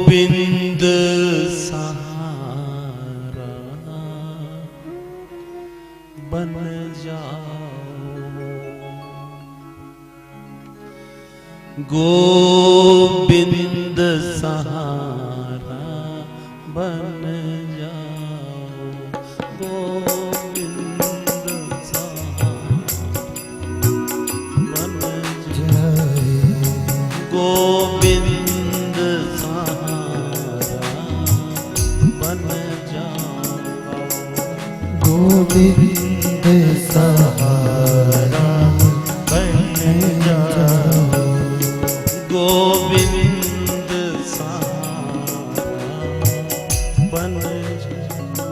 गोविंद सहारा बन जाओ, गोविंद सहारा बन जाओ, गोविंद सहारा बन जाओ, गोविंद सहारा बन जाओ, गोविंद सहारा बन जाओ, गोविंद सहारा बन जाओ,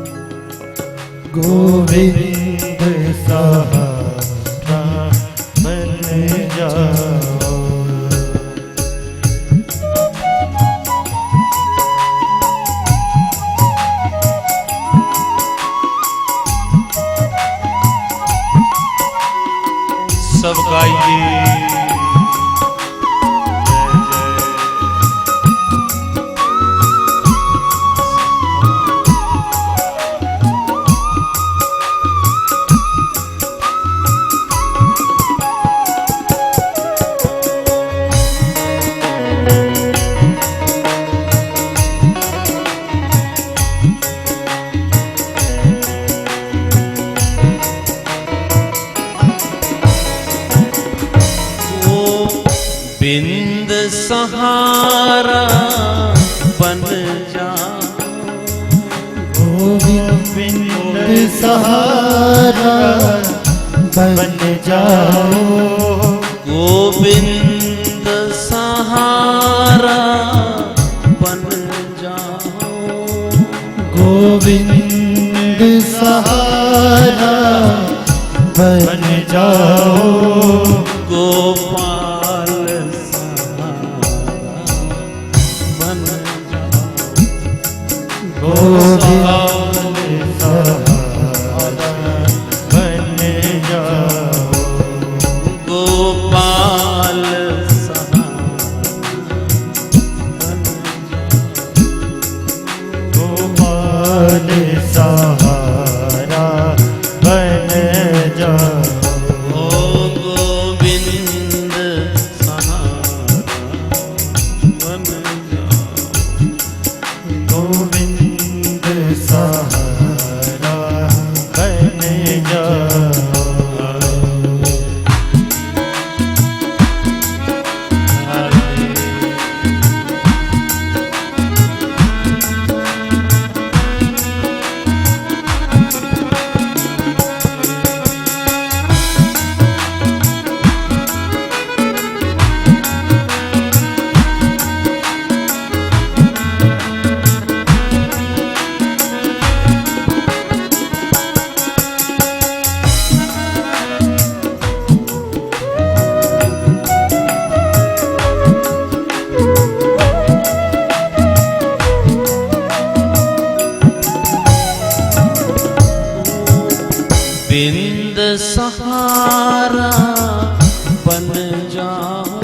गोविंद सहारा बन जाओ। सब गाइए गोविंद सहारा बन जाओ, गोविंद सहारा बन जाओ, गोविंद सहारा बन जाओ, गोविंद सहारा बन जाओ, गोपाल सहारा बन जाओ, गोपाल सहारा बन जाओ, गोपाल सहारा बन जाओ, गोपाल सहारा बन जाओ, गोविंद सहारा बन जाओ, गोविंद सहारा बन जाओ। गोविंद सहारा बन जाओ,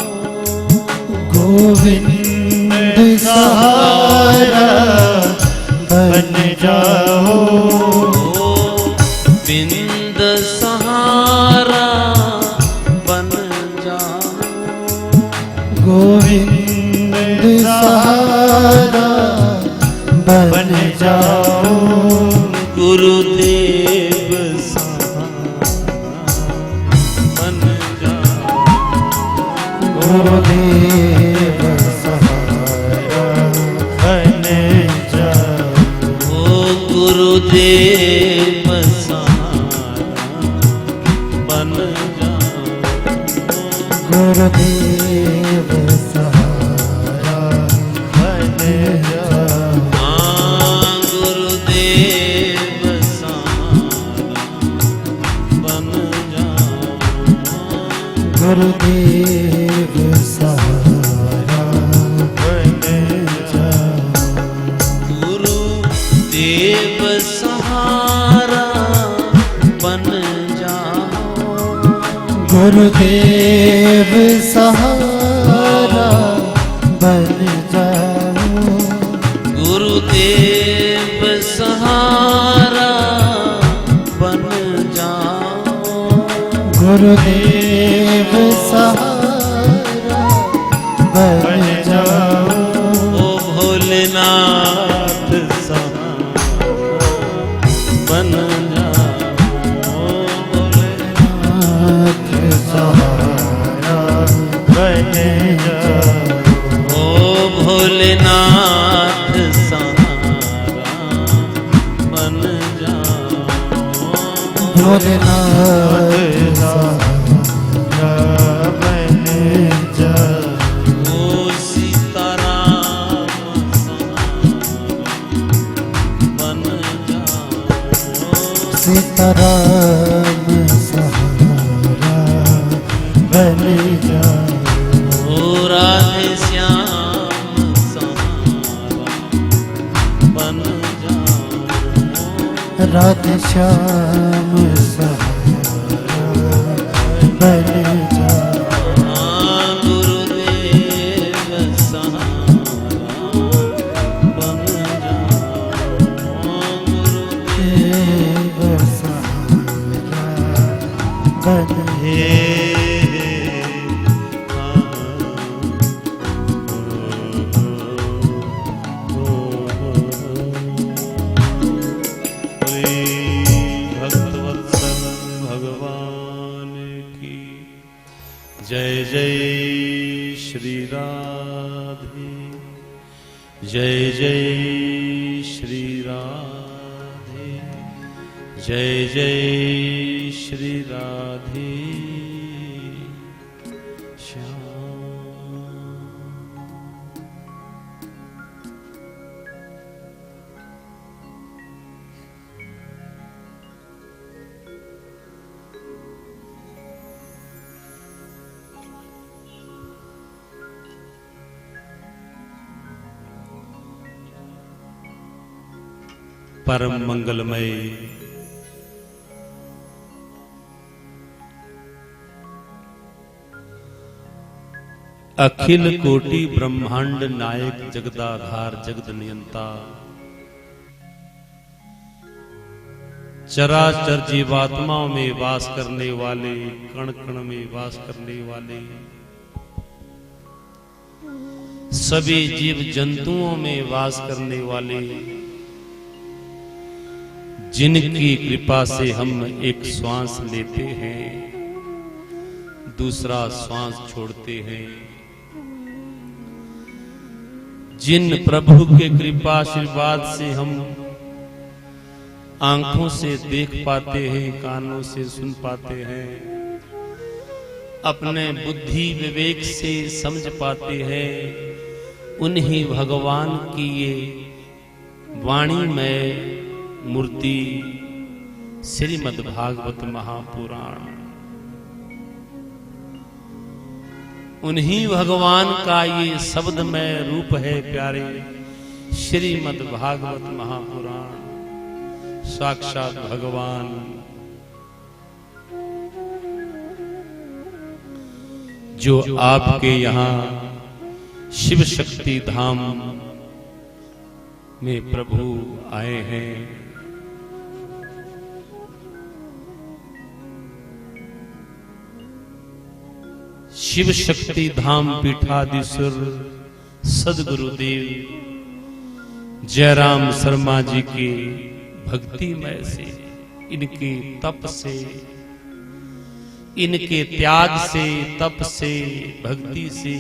गोविंद सहारा बन जाओ, गोविंद सहारा बन जाओ, गोविंद सहारा बन जाओ, गुरुदेव सहारा बन जाओ, गुरुदेव सहारा बन जाओ, ओ गुरुदेव सहारा बन जाओ, गुरुदेव सहारा बन जाओ, हाँ गुरुदेव सहारा बन जाओ, गुरुदेव सहारा बन जाओ, गुरुदेव सहारा बन जाओ, गुरुदेव सहारा बन जाओ, गुरुदेव सहारा बन जाओ, गुरुदेव सहारा बन जाओ, ओ भोलेनाथ सहारा बन जाओ, भोलेनाथ सहारा बन जाओ, ओ भोलेनाथ सहारा बन जाओ, भोलेनाथ सहारा बन जाओ, ओ सीताराम सहारा बन जाओ, सीताराम सहारा बन जाओ, ओ राधे श्याम सहारा बन जाओ, राधे श्याम सहारा बन जाओ, हाँ गुरुदेव सहारा बन जाओ, देव सहारा बन भक्तवत्सल भगवान की जय जय श्री राधे, जय जय श्री राधे, जय जय श्री राधे श्याम। परम मंगलमय अखिल कोटि ब्रह्मांड नायक जगदाधार जगद नियंता, चराचर जीवात्माओं में वास करने वाले, कण कण में वास करने वाले, सभी जीव जंतुओं में वास करने वाले, जिनकी कृपा से हम एक श्वास लेते हैं, दूसरा श्वास छोड़ते हैं, जिन प्रभु के कृपा आशीर्वाद से हम आंखों से देख पाते हैं, कानों से सुन पाते हैं, अपने बुद्धि विवेक से समझ पाते हैं, उन्हीं भगवान की ये वाणी में मूर्ति श्रीमद् भागवत महापुराण, उन्हीं भगवान का ये शब्दमय रूप है प्यारे, श्रीमद् भागवत महापुराण, साक्षात भगवान जो आपके यहाँ शिव शक्ति धाम में प्रभु आए हैं। शिव शक्ति धाम पीठाधीश्वर सदगुरुदेव जयराम शर्मा जी की भक्तिमय से, इनके तप से, इनके त्याग से, तप से, भक्ति से,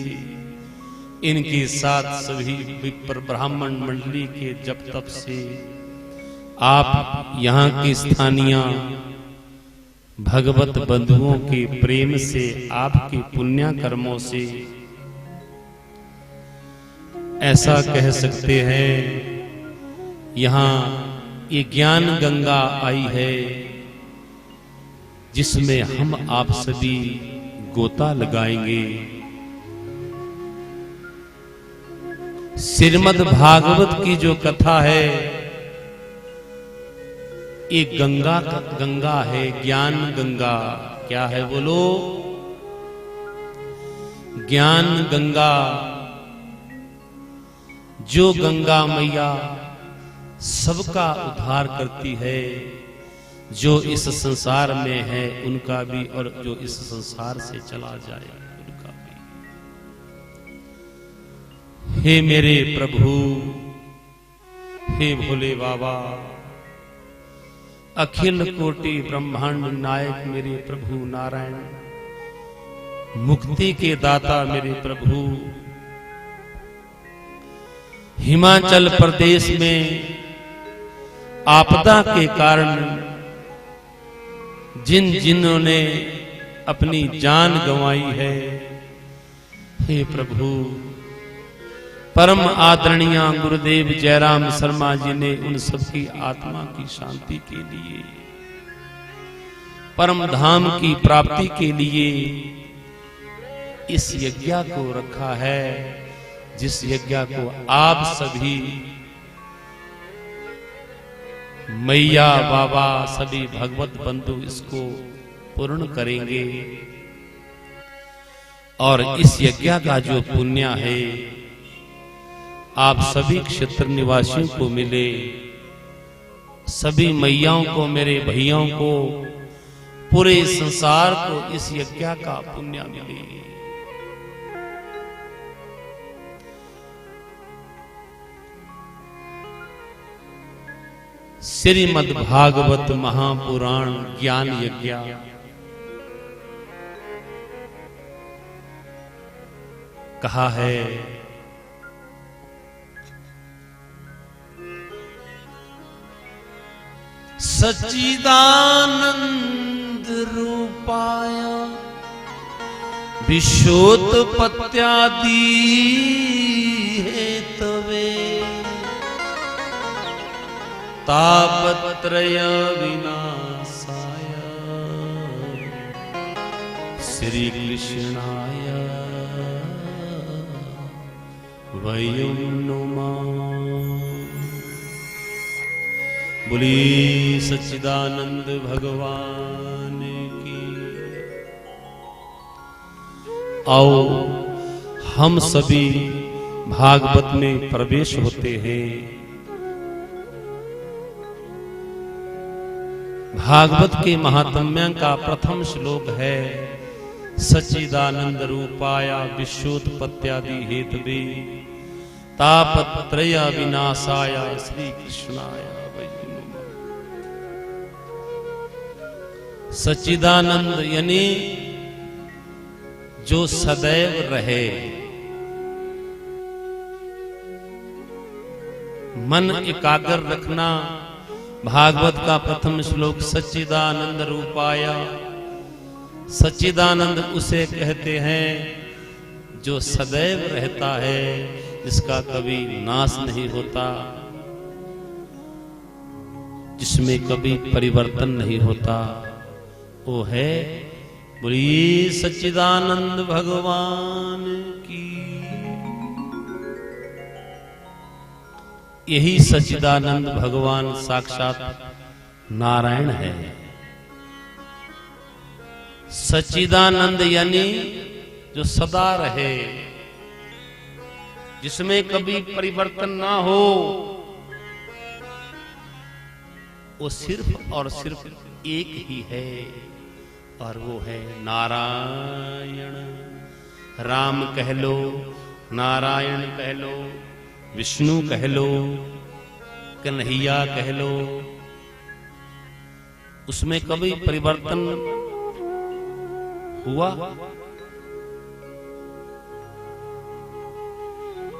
इनके साथ सभी विप्र ब्राह्मण मंडली के जप तप से, आप यहाँ के स्थानीय भगवत बंधुओं के प्रेम से, आपके पुण्य कर्मों से ऐसा कह सकते हैं, यहाँ ये ज्ञान गंगा आई है जिसमें हम आप सभी गोता लगाएंगे। श्रीमद् भागवत की जो कथा है ये गंगा है, ज्ञान गंगा। क्या है बोलो? ज्ञान गंगा। जो गंगा मैया सबका उद्धार करती है, जो इस संसार में है उनका भी, और जो इस संसार से चला जाए उनका भी। हे मेरे प्रभु, हे भोले बाबा, अखिल कोटि ब्रह्मांड नायक मेरे प्रभु नारायण, मुक्ति के दाता मेरे प्रभु, हिमाचल प्रदेश में आपदा के कारण जिन जिन्होंने अपनी जान गंवाई है, हे प्रभु, परम आदरणीय गुरुदेव जयराम शर्मा जी ने उन सबकी आत्मा की शांति के लिए, परम धाम की प्राप्ति के लिए इस यज्ञ को रखा है, जिस यज्ञ को आप सभी मैया बाबा सभी भगवत बंधु इसको पूर्ण करेंगे। और इस यज्ञ का जो पुण्य है आप सभी क्षेत्र निवासियों को मिले, सभी मैयाओं को, मेरे भैयाओं को, पूरे संसार को इस यज्ञ का पुण्य मिले। श्रीमद् भागवत महापुराण ज्ञान यज्ञ कहा है, सच्चिदानंद रूपाय विश्वोत्पत्त्यादि हेतवे तापत्रय विनाशाय श्री कृष्णाय वयं नुमः। बोली सच्चिदानंद भगवान की। आओ हम सभी भागवत में प्रवेश होते हैं। भागवत के महात्म्य का प्रथम श्लोक है, सच्चिदानंद रूपाय विश्वोत्पत्त्यादि हेतवे तापत्रय विनाशाय श्री कृष्णाय वयं नुमः। सच्चिदानंद यानी जो सदैव रहे, मन एकाग्र रखना। भागवत का प्रथम श्लोक सच्चिदानंद रूपाय, सच्चिदानंद उसे कहते हैं जो सदैव रहता है, जिसका कभी नाश नहीं होता, जिसमें कभी परिवर्तन नहीं होता, वो है बोली सच्चिदानंद भगवान की। यही सच्चिदानंद भगवान साक्षात नारायण है। सच्चिदानंद यानी जो सदा रहे, जिसमें कभी परिवर्तन ना हो, वो सिर्फ और सिर्फ एक ही है, और वो है नारायण। राम कह लो, नारायण कह लो, विष्णु कह लो, कन्हैया कह लो, उसमें कभी परिवर्तन हुआ?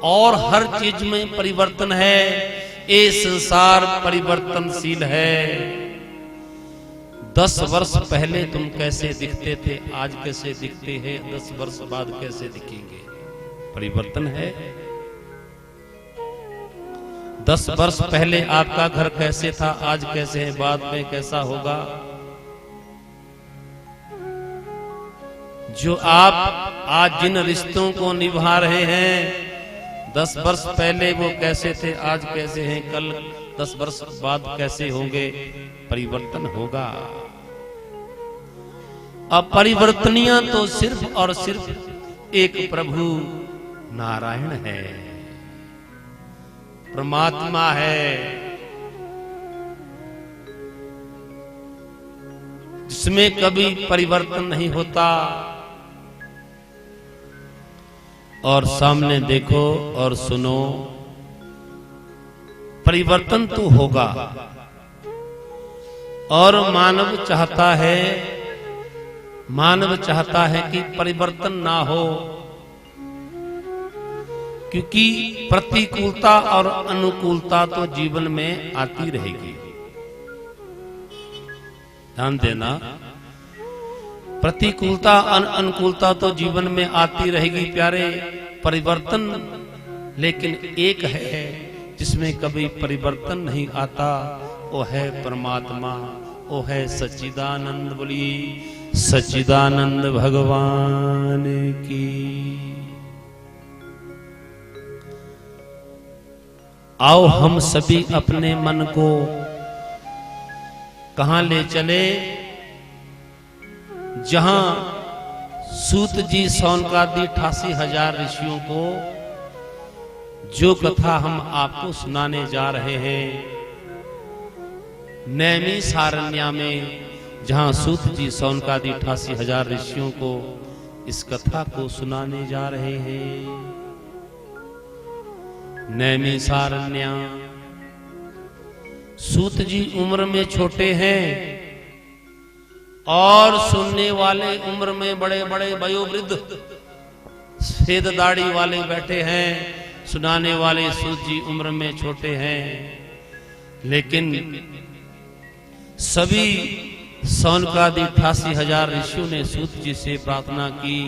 और हर चीज में परिवर्तन है। ये संसार परिवर्तनशील है। 10 वर्ष पहले तुम कैसे दिखते थे, आज कैसे दिखते हैं, 10 वर्ष बाद कैसे दिखेंगे, परिवर्तन है। 10 वर्ष पहले आपका घर कैसे था, आज कैसे है, बाद में कैसा होगा। जो आप आज जिन रिश्तों को निभा रहे हैं, 10 वर्ष पहले वो कैसे थे, आज कैसे हैं, कल 10 वर्ष बाद कैसे होंगे, परिवर्तन होगा। अपरिवर्तनीय तो सिर्फ और सिर्फ एक प्रभु नारायण है, परमात्मा है, जिसमें कभी परिवर्तन नहीं होता। और सामने देखो और सुनो, परिवर्तन तो होगा और मानव चाहता है कि परिवर्तन ना हो, क्योंकि प्रतिकूलता और अनुकूलता तो जीवन में आती रहेगी। ध्यान देना, प्रतिकूलता अनुकूलता तो जीवन में आती रहेगी प्यारे। परिवर्तन लेकिन एक है जिसमें कभी परिवर्तन नहीं आता, वो है परमात्मा, वो है सच्चिदानंद। बोलिए सच्चिदानंद भगवान की। आओ हम सभी अपने मन को कहां ले चले, जहां सूत जी सौनकादि 88,000 ऋषियों को जो कथा हम आपको सुनाने जा रहे हैं, नैमिषारण्य में जहां सूत जी सौनकादि 88,000 ऋषियों को इस कथा को सुनाने जा रहे हैं। नैमिषारण्य, सूत जी उम्र में छोटे हैं और सुनने वाले उम्र में बड़े बड़े वयोवृद्ध सफेद दाढ़ी वाले बैठे हैं। सुनाने वाले सूत जी उम्र में छोटे हैं, लेकिन सभी सौनकादि 88,000 ऋषियों ने सूत जी से प्रार्थना की,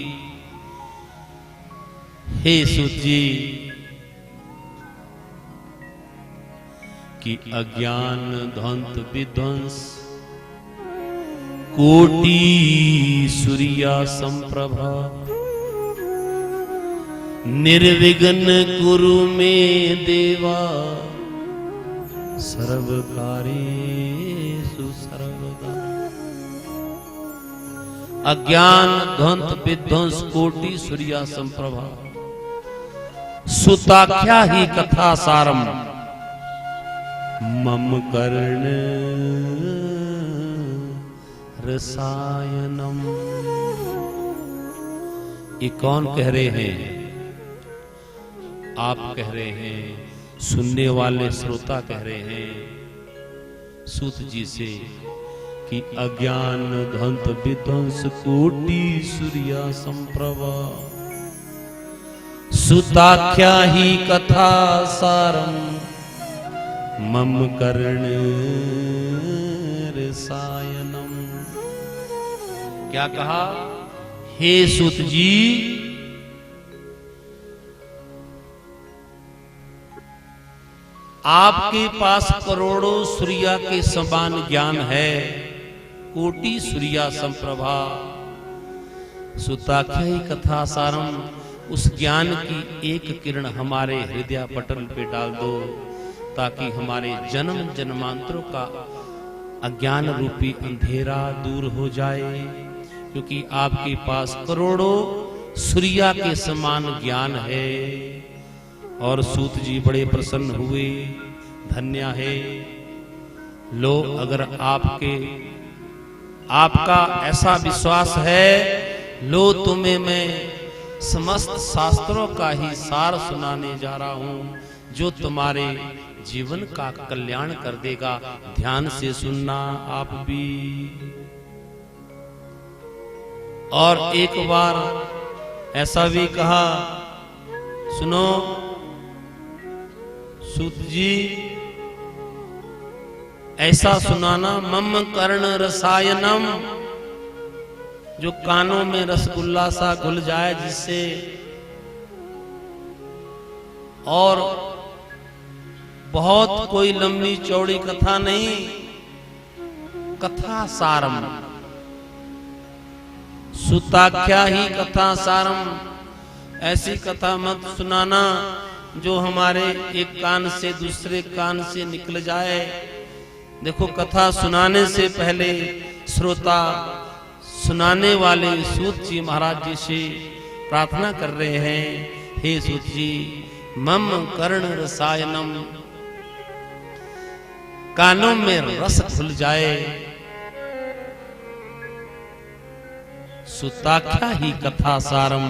हे सूत जी, कि अज्ञान ध्वंत विध्वंस कोटि सूर्या संप्रभा, निर्विघ्न कुरु मे देवा, सर्वकार्येषु सर्वदा। अज्ञान ध्वंत विध्वंस कोटि सूर्या संप्रभा, सुताख्या ही कथा सारम, मम कर्ण रसायनम। ये कौन कह रहे हैं? आप कह रहे हैं, सुनने वाले श्रोता कह रहे हैं सूत जी से कि अज्ञान ध्वंत विध्वंस कोटि सूर्या संप्रभा, सुताख्या ही कथा सारम, मम कर्ण रसायनम। क्या कहा? हे सूत जी, आपके पास करोड़ों सूर्या के समान ज्ञान है, कोटि सूर्या संप्रभा, सुताख्या कथा सारम। उस ज्ञान की एक किरण हमारे हृदय पटल पे डाल दो, ताकि हमारे जन्म जन्मांतरों का अज्ञान रूपी अंधेरा दूर हो जाए, क्योंकि आपके पास करोड़ों सूर्या के समान ज्ञान है। और सूत जी बड़े प्रसन्न हुए, धन्य है। लो, अगर आपका ऐसा विश्वास है, लो तुम्हें मैं समस्त शास्त्रों का ही सार सुनाने जा रहा हूं, जो तुम्हारे जीवन का कल्याण कर देगा। ध्यान से सुनना आप भी। और एक बार ऐसा भी कहा, सुनो सूत जी, ऐसा सुनाना, मम कर्ण रसायनम, जो कानों में रसगुल्ला सा घुल जाए, जिससे और बहुत कोई लंबी चौड़ी कथा नहीं, कथा सारम, सुताख्या ही कथा सारम। ऐसी कथा मत सुनाना जो हमारे एक कान से दूसरे कान से निकल जाए। देखो, कथा सुनाने से पहले श्रोता सुनाने वाले सूत जी महाराज जी से प्रार्थना कर रहे हैं, हे सूत जी, मम कर्ण रसायनम, कानों में रस घुल जाए, सुताख्या ही कथा सारम,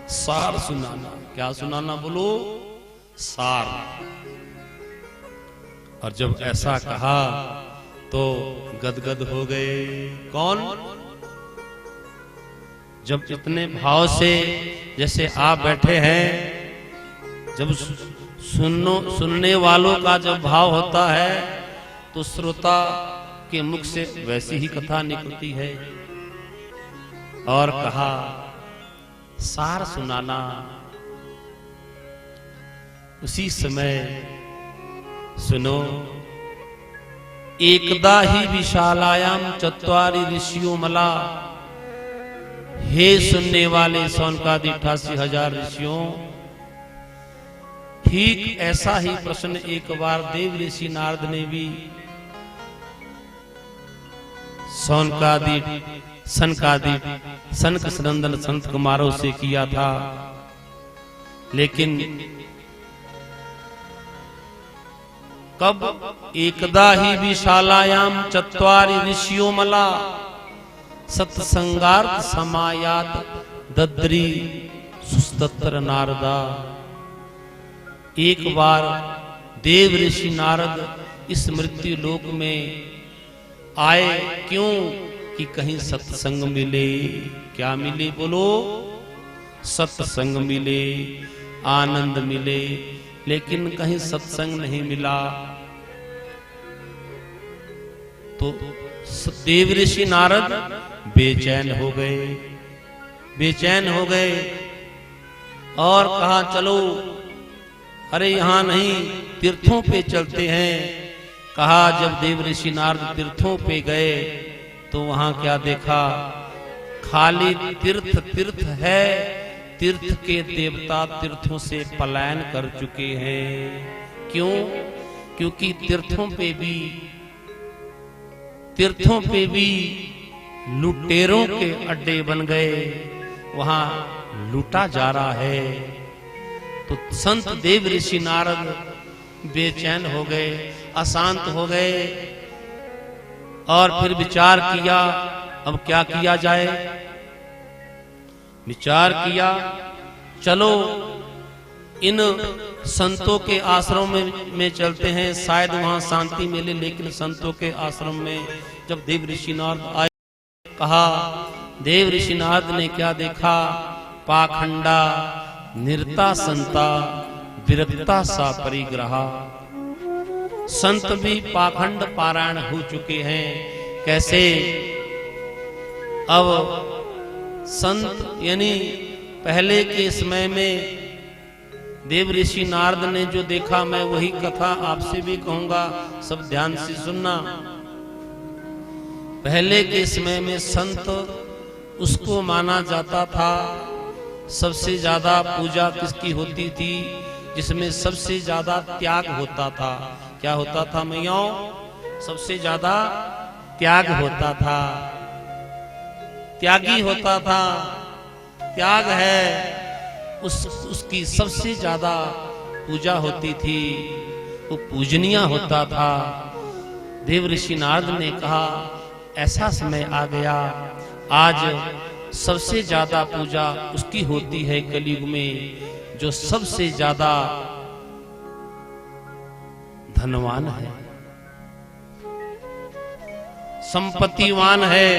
सार सुनाना। क्या सुनाना बोलो? सार। और जब ऐसा कहा तो गदगद हो गए। कौन? जब इतने भाव से जैसे आप बैठे हैं, जब सुनने वालों का जब भाव होता है तो श्रोता के मुख से वैसी ही कथा निकलती है। और कहा सार सुनाना। उसी समय सुनो, एकदा ही विशालायाम चत्वारि ऋषियों मला। हे सुनने वाले सौनकादि 88,000 ऋषियों, ठीक ऐसा ही प्रश्न एक बार देव ऋषि नारद ने भी सनक सनंदन संत कुमारों से किया था। लेकिन कब? एकदा ही विशालायाम चत्वारि ऋषियों मला, सत्संगार्थ समायात दद्री सुस्तत्र नारदा। एक बार देव ऋषि नारद इस मृत्यु लोक में आए। क्यों? कि कहीं सत्संग मिले। क्या मिले बोलो? सत्संग मिले, आनंद मिले। लेकिन कहीं सत्संग नहीं मिला। तो देव ऋषि नारद बेचैन हो गए, बेचैन हो गए और कहा चलो, अरे यहां नहीं, तीर्थों पे चलते हैं। कहा जब देव ऋषि नारद तीर्थों पे गए तो वहां क्या देखा? खाली तीर्थ है। तीर्थ के देवता तीर्थों से पलायन कर चुके हैं। क्यों? क्योंकि तीर्थों पे भी लुटेरों के अड्डे बन गए। वहां लूटा जा रहा है। तो संत देव ऋषि नारद बेचैन हो गए, अशांत हो गए और फिर विचार किया अब क्या किया जाए। विचार किया चलो इन संतों के आश्रम में चलते हैं, शायद वहां शांति मिले। लेकिन संतों के आश्रम में जब देव ऋषि नारद आए, कहा देव ऋषि नारद ने क्या देखा? पाखंडा निर्ता संता विरक्ता सा परिग्रहा। संत भी पाखंड पारायण हो चुके हैं। कैसे? अब संत यानी पहले के समय में देव ऋषि नारद ने जो देखा, मैं वही कथा आपसे भी कहूंगा, सब ध्यान से सुनना। पहले के समय में संत उसको माना जाता था, सबसे ज्यादा पूजा किसकी होती थी? जिसमें सबसे ज्यादा त्याग होता था। क्या होता था मैयाओं? सबसे ज्यादा त्याग होता था, त्यागी होता था। त्याग है उसकी सबसे ज्यादा पूजा होती थी, वो पूजनीय होता था। देव ऋषि नारद ने कहा ऐसा समय आ गया, आज सबसे ज्यादा पूजा उसकी होती है कलयुग में जो सबसे ज्यादा धनवान है, संपत्तिवान है।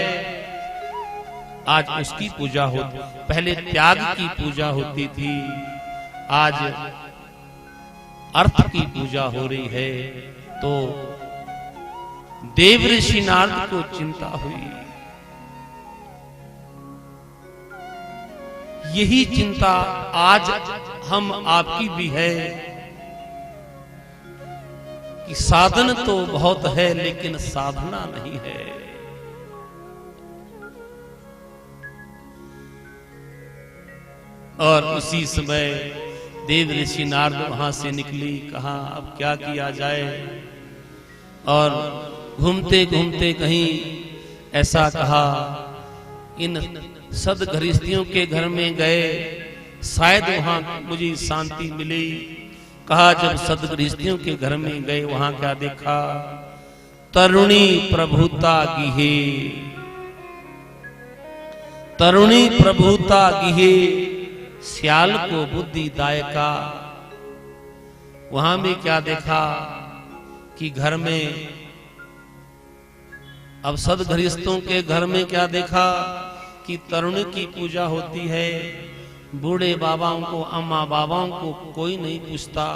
आज उसकी पूजा होती, पहले त्याग की पूजा होती थी, आज अर्थ की पूजा हो रही है। तो देव ऋषि नारद को चिंता हुई। यही चिंता आज हम आपकी भी है कि साधन तो बहुत है लेकिन साधना नहीं है। और उसी समय देव ऋषि नारद वहां से निकली, कहा अब क्या किया जाए। और घूमते घूमते कहीं ऐसा कहा, इन सदगृहस्थियों के घर में गए, शायद वहां मुझे शांति मिली। कहा जब सदगृहस्थियों के घर में गए, वहां क्या देखा? तरुणी प्रभुता गिहे, तरुणी प्रभुता गिहे सियाल को बुद्धि दायका। वहां भी क्या देखा कि घर में अब सदगृहस्थों के घर में क्या देखा कि तरुणी की पूजा होती है, बूढ़े बाबाओं को, अम्मा बाबाओं को कोई नहीं पूछता।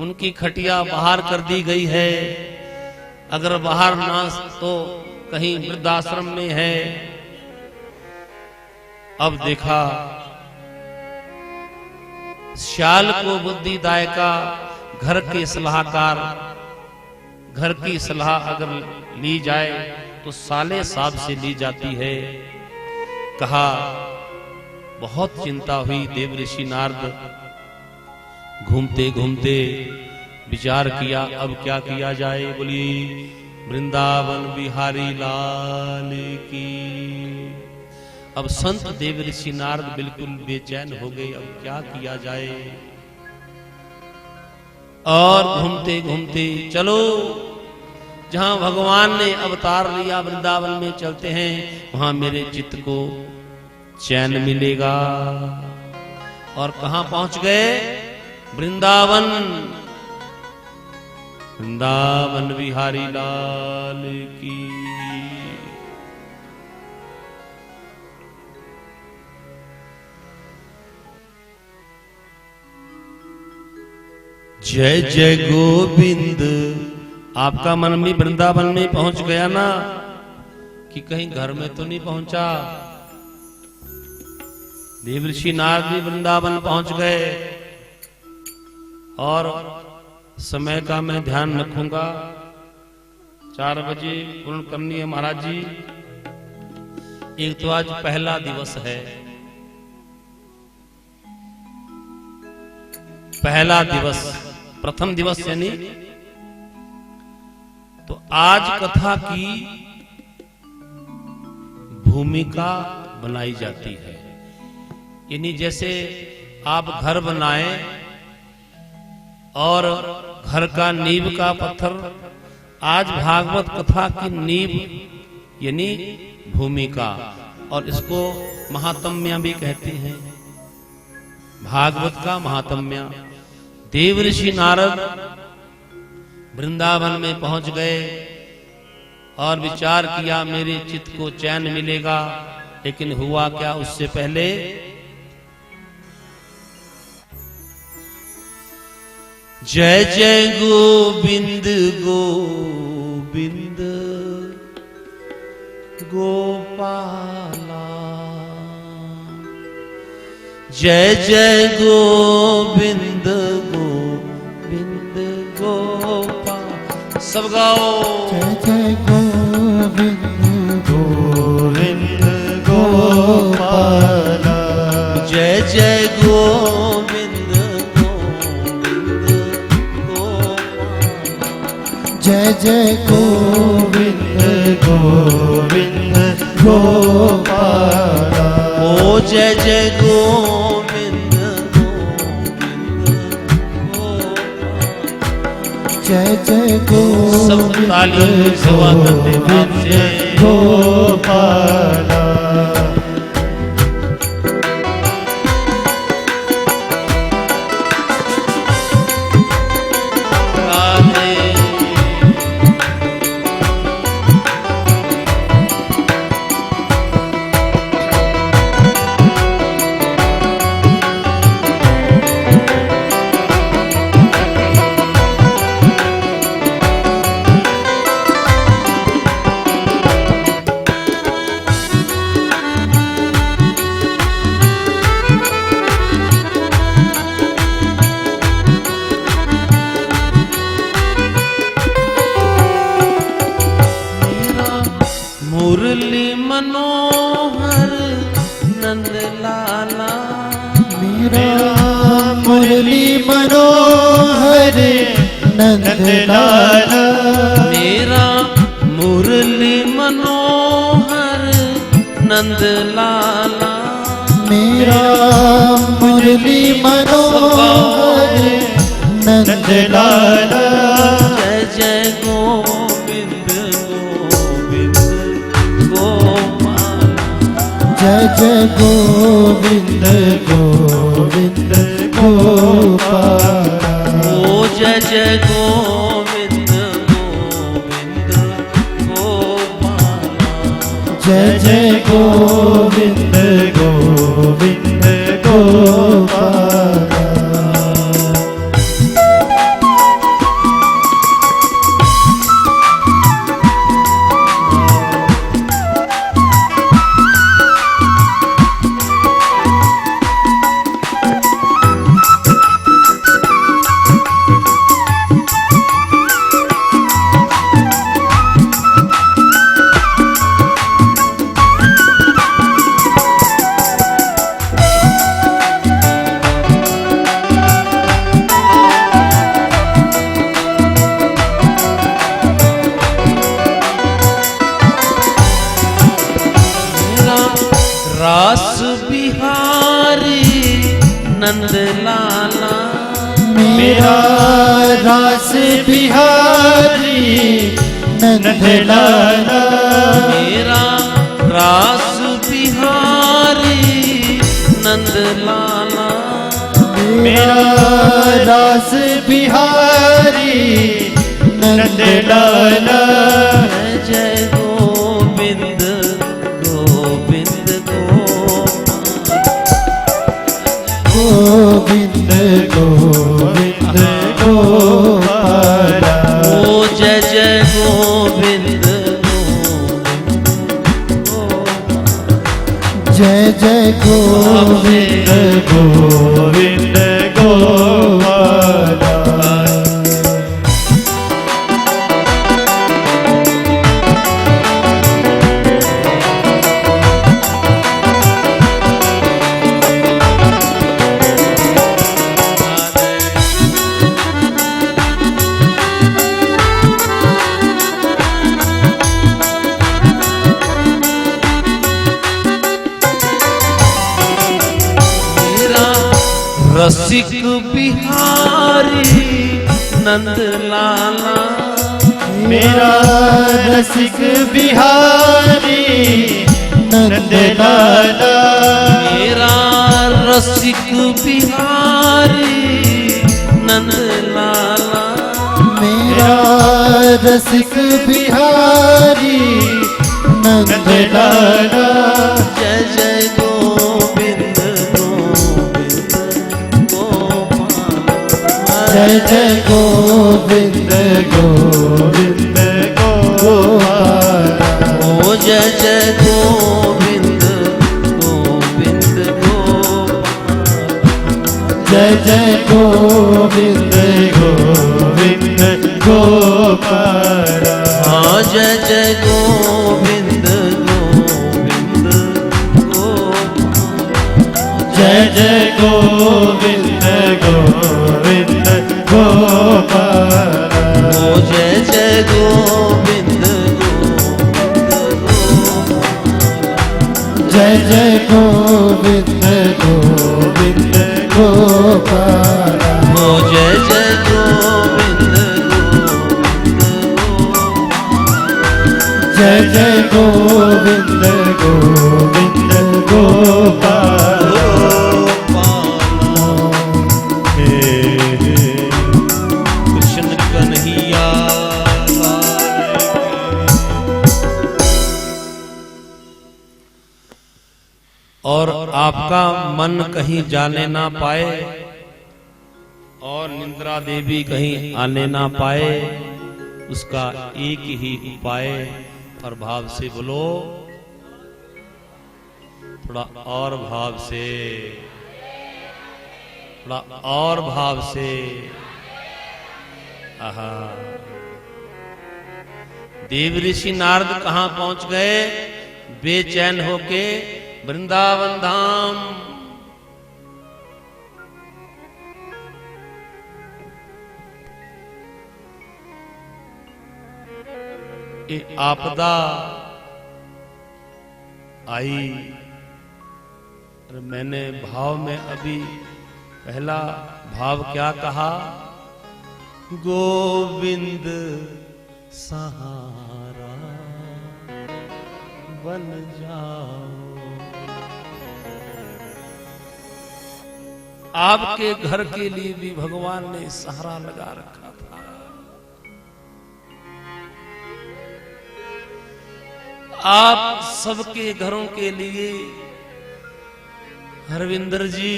उनकी खटिया बाहर कर दी गई है, अगर बाहर ना तो कहीं वृद्धाश्रम में है। अब देखा श्याल को बुद्धिदायका, घर के सलाहकार, घर की सलाह अगर ली जाए तो साले साहब से ली जाती है। कहा, बहुत चिंता हुई देव ऋषि नारद। घूमते घूमते विचार किया अब क्या किया जाए। बोली वृंदावन बिहारी लाल की। अब संत देव ऋषि नारद बिल्कुल बेचैन हो गए, अब क्या किया जाए। और घूमते घूमते चलो जहां भगवान ने अवतार लिया वृंदावन में चलते हैं, वहां मेरे चित्त को चैन मिलेगा। और कहां पहुंच गए? वृंदावन। वृंदावन बिहारी लाल की। जय जय गोविंद। आपका मन भी वृंदावन में पहुंच गया ना, कि कहीं घर में तो नहीं पहुंचा। देव ऋषि नारद भी वृंदावन पहुंच गए। और समय का मैं ध्यान रखूंगा, 4 बजे पूर्ण करनी है महाराज जी। एक तो आज पहला दिवस है, पहला दिवस, प्रथम दिवस यानी। तो आज कथा की भूमिका बनाई जाती है, यानी जैसे आप घर बनाएं और घर का नींव का पत्थर, आज भागवत कथा की नींव यानी भूमिका, और इसको महात्म्य भी कहते हैं। भागवत का महात्म्य। देव ऋषि नारद वृंदावन में पहुंच गए और विचार किया मेरे चित्त को चैन मिलेगा। लेकिन हुआ क्या उससे पहले? जय जय गोविंद गोविंद गोपाला, जय जय गोविंद गोविंद गोपाल। सब गाओ। जय जय गोविंद गोविंद गोपाला, जय जय गोविंद गोविंद गोपाल, जय जय गोविंद गोविंद गोपाला। ओ जय जय गोविंद गोविंद गोपाल। जय जय गोविंद सब ताली सेवा करते भाव से गोपाला। मुरली मनोहर नंद लाला, मेरा मुरली मनोहर नंद लाला। मेरा मुरली मनोहर नंद लाला, मेरा मुरली मनोहर नंद लाला। जय जय गोविंद गोविंद गोपाल, जय जय गोविंद गोविंद गोपाला। ओ जय जय गोविंद गोविंद गोपाला। जय जय गोविंद गोविंद गोपाला। रास बिहारी नंद लाला। मेरा रास बिहारी नंद लाला। मेरा रास बिहारी नंद लाला। मेरा रास बिहारी नंद लाला। जय गोविंद गोविंद गोविंद गोविंद गोपाला। ओ जय जय गोविंद जय जय गोविंद गोविंद गोपाला। रसिक बिहारी नंद लाला। मेरा रसिक बिहारी नंद लाला। मेरा रसिक बिहारी नंद लाला। मेरा रसिक बिहारी नंद लाला। जय जय गोविंद गोविंद गोपाला। जय जय गोविंद गोविंद गोपाला। ओ जय जय गोविंद गोविंद गोपाला। जय जय गोविंद गोविंद गोपाला। हाँ जय जय गोविंद गोविंद गोपाला। जय जय गोविंद गोविंद गोपाला। ओ जय जय गोविंद गोविंद। जय जय गोविंद गोविंद गोपाला। ओ जय जय गोविंद गोविंद। जय जय गोविंद गोविंद गोपाला। कृष्ण कन्हैया और आपका मन कहीं जाने ना पाए और निंद्रा देवी कहीं आने ना पाए, उसका एक ही उपाय। और भाव से बोलो, थोड़ा और भाव से, थोड़ा और भाव से। आहा, देव ऋषि नारद कहां पहुंच गए? बेचैन होके वृंदावन धाम। ये आपदा आई और मैंने भाव में अभी पहला भाव क्या कहा? गोविंद सहारा बन जाओ। आपके घर के लिए भी भगवान ने सहारा लगा रखा था। आप सबके घरों के लिए हरविंदर जी,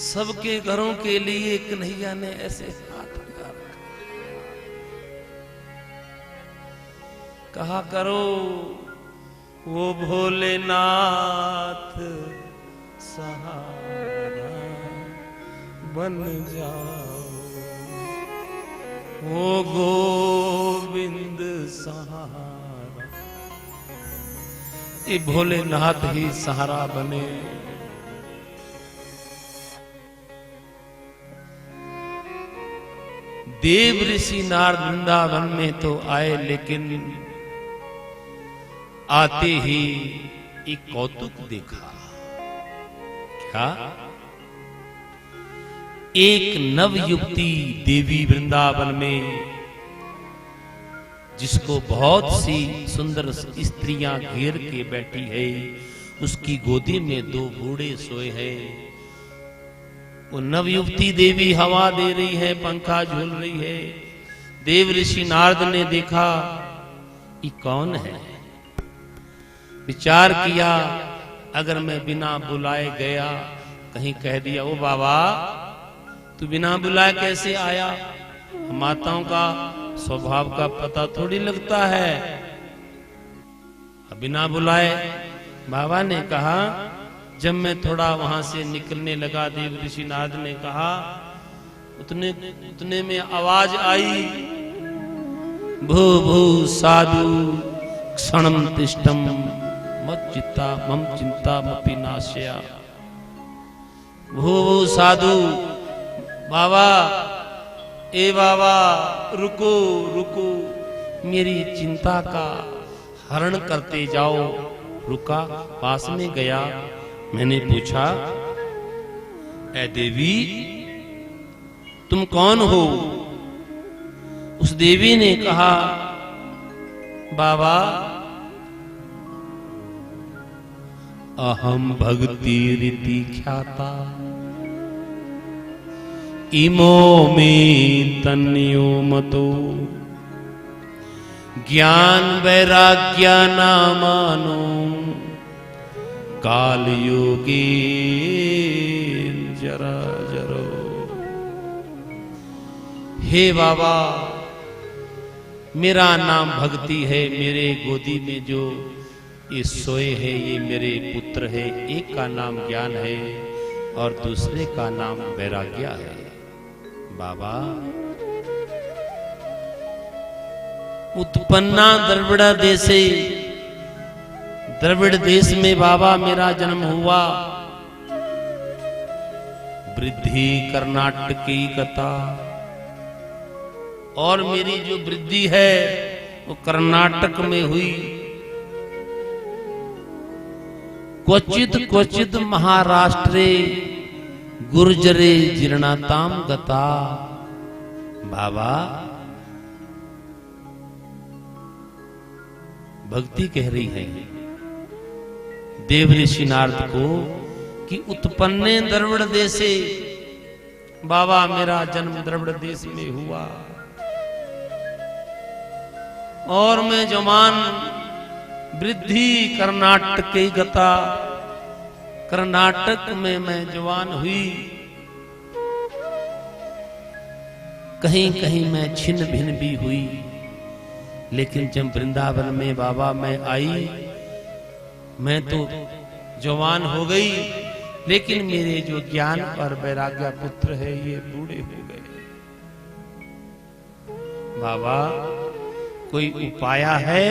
सबके घरों के लिए कन्हैया ने ऐसे हाथ लगा रखा। कहा करो वो भोलेनाथ सहारा बन जाओ, वो गोविंद सहारा। ये भोलेनाथ ही सहारा बने। देव ऋषि नारद वृंदावन में तो आए, लेकिन आते ही एक कौतुक देखा। क्या? एक नवयुवती देवी वृंदावन में, जिसको बहुत सी सुंदर स्त्रियां घेर के बैठी है, उसकी गोदी में दो बूढ़े सोए हैं। वो नवयुवती देवी हवा दे रही है, पंखा झूल रही है। देव ऋषि नारद ने देखा ये कौन है। विचार किया, अगर मैं बिना बुलाए गया, कहीं कह दिया ओ बाबा तू बिना बुलाए कैसे आया, माताओं का स्वभाव का पता थोड़ी लगता है। बिना बुलाए बाबा ने कहा, जब मैं थोड़ा वहां से निकलने लगा, देव ऋषि नारद ने कहा, उतने में आवाज आई, भू भू साधु क्षणम तिष्ठम मत चित्ता मम चिंता मपि नाशया। भू भू साधु, बाबा ए बाबा रुको रुको, मेरी चिंता का हरण करते जाओ। रुका, पास में गया, मैंने पूछा, ऐ देवी तुम कौन हो? उस देवी ने कहा, बाबा अहम भक्ति रीति ख्याता, इमो में तन्यो मतो, ज्ञान वैराग्य नामानो, काल योगी जरा जरो। हे बाबा, मेरा नाम भक्ति है। मेरे गोदी में जो ये सोए हैं ये मेरे पुत्र है। एक का नाम ज्ञान है और दूसरे का नाम वैराग्य है। बाबा उत्पन्ना द्रविड़ देशे, द्रविड़ देश में बाबा मेरा जन्म हुआ। वृद्धि कर्नाटकी कथा, और मेरी जो वृद्धि है वो कर्नाटक में हुई। क्वचित क्वचित महाराष्ट्रे गुर्जरे जीर्णताम गता। बाबा भक्ति कह रही है देव ऋषि नारद को कि उत्पन्ने द्रविड़ देशे, बाबा मेरा जन्म द्रविड़ देश में हुआ और मैं जवान वृद्धि कर्नाटक की गता, कर्नाटक में मैं जवान हुई। कहीं कहीं मैं छिन्न भिन्न भी हुई, लेकिन जब वृंदावन में बाबा मैं आई, मैं तो जवान हो गई, लेकिन मेरे जो ज्ञान और वैराग्य पुत्र है ये बूढ़े हो गए। बाबा कोई उपाय है?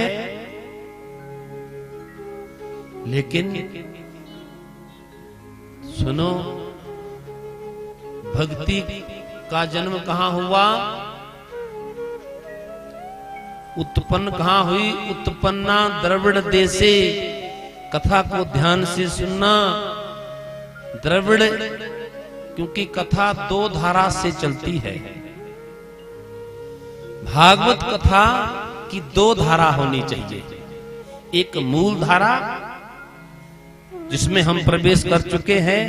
लेकिन सुनो, भक्ति का जन्म कहां हुआ? उत्पन्न कहां हुई? उत्पन्ना द्रविड़ देशे। कथा को ध्यान से सुनना। द्रविड़, क्योंकि कथा दो धारा से चलती है। भागवत कथा की दो धारा होनी चाहिए। एक मूल धारा जिसमें हम प्रवेश कर चुके हैं,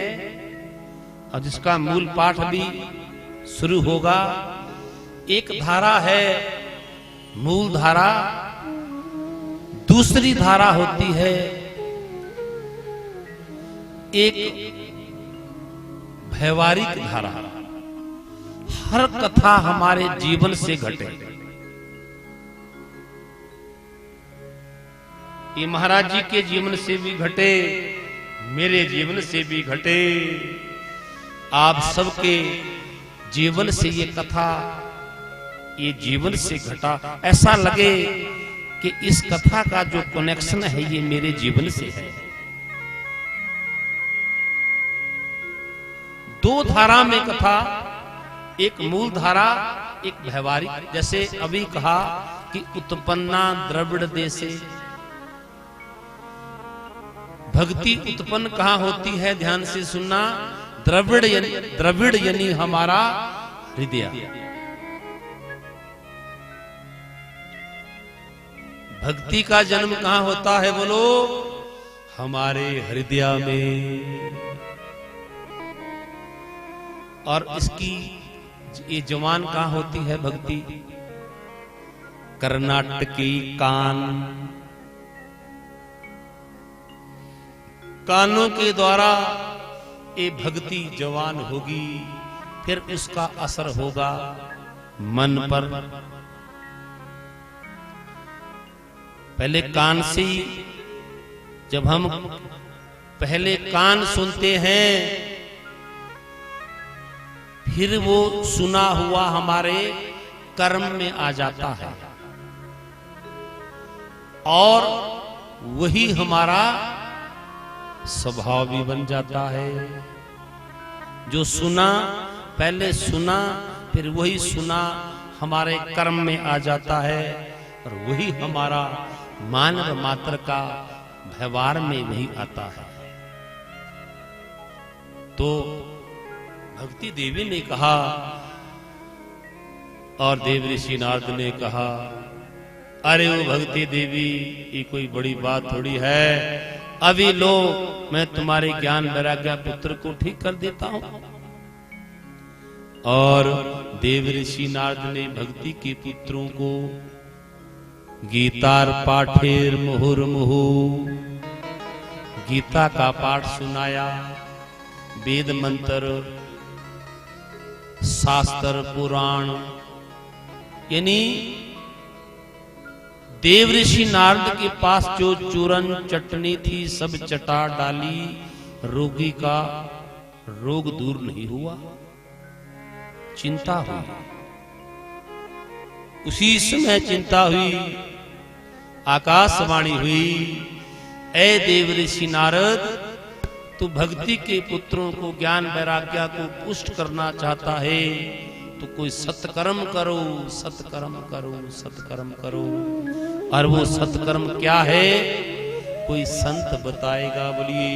और जिसका मूल पाठ भी शुरू होगा। एक धारा है मूल धारा, दूसरी धारा होती है एक व्यवहारिक धारा। हर कथा हमारे जीवन से घटे। ये महाराज जी के जीवन से भी घटे, मेरे जीवन से भी घटे, आप सबके जीवन से ये कथा, ये जीवन से घटा। ऐसा लगे कि इस कथा का जो कनेक्शन है ये मेरे जीवन से है। दो धारा में कथा, एक मूल धारा, एक व्यवहारिक। जैसे अभी कहा कि उत्पन्ना द्रविड़ देशे, भक्ति उत्पन्न कहां होती है, ध्यान से सुनना। द्रविड़ यानी हमारा हृदय। भक्ति का जन्म कहां होता है बोलो, हमारे हृदय में। और इसकी ये जवान कहां होती है भक्ति, कर्नाटकी कान। कानों के द्वारा ये भक्ति जवान होगी, फिर उसका असर होगा मन पर। पहले कान से ही, जब हम पहले कान सुनते हैं, फिर वो सुना हुआ हमारे कर्म में आ जाता है और वही हमारा स्वभाव भी बन जाता है। जो सुना, पहले सुना, फिर वही सुना हमारे कर्म में आ जाता है और वही हमारा मानव मात्र का व्यवहार में वही आता है। तो भक्ति देवी ने कहा और देव ऋषि नारद ने कहा, अरे वो भक्ति देवी, ये कोई बड़ी बात थोड़ी है, अभी लो मैं तुम्हारे ज्ञान वैराग्य पुत्र को ठीक कर देता हूं। और देव ऋषि नारद ने भक्ति के पुत्रों को गीतार पाठेर मुहुर्मुहु, गीता का पाठ सुनाया। वेद मंत्र, शास्त्र, पुराण, यानी देव ऋषि नारद के पास जो चूरन चटनी थी सब चटा डाली, रोगी का रोग दूर नहीं हुआ, चिंता हुई। उसी समय चिंता हुई, आकाशवाणी हुई, ऐ देव ऋषि नारद, तू भक्ति के पुत्रों को ज्ञान वैराग्य को पुष्ट करना चाहता है तो कोई सत्कर्म करो, सत्कर्म करो, सत्कर्म करो। और वो सत्कर्म क्या है, कोई संत बताएगा। बोलिए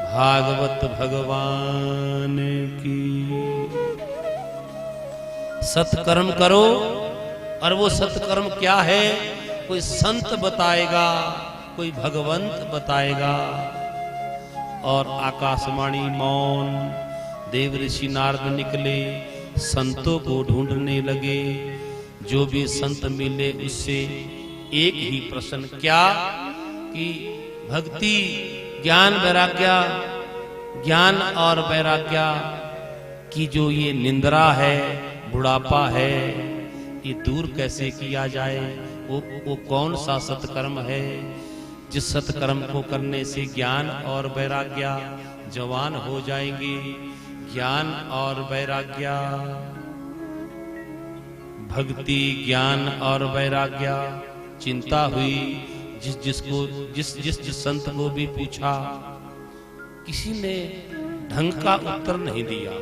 भागवत भगवान की। सत्कर्म करो, और वो सत्कर्म क्या है, कोई संत बताएगा, कोई भगवंत बताएगा। और आकाशवाणी मौन, देव ऋषि नारद निकले, संतों को ढूंढने लगे। जो भी संत मिले उससे एक ही प्रश्न, क्या कि भक्ति, ज्ञान वैराग्य, ज्ञान और वैराग्य की जो ये निंद्रा है, बुढ़ापा है, ये दूर कैसे किया जाए। वो कौन सा सत्कर्म है जिस सत्कर्म को करने से ज्ञान और वैराग्य जवान हो जाएंगे। ज्ञान और वैराग्य, भक्ति, ज्ञान और वैराग्य। चिंता हुई, जिस संत को भी पूछा, किसी ने ढंग का उत्तर नहीं दिया।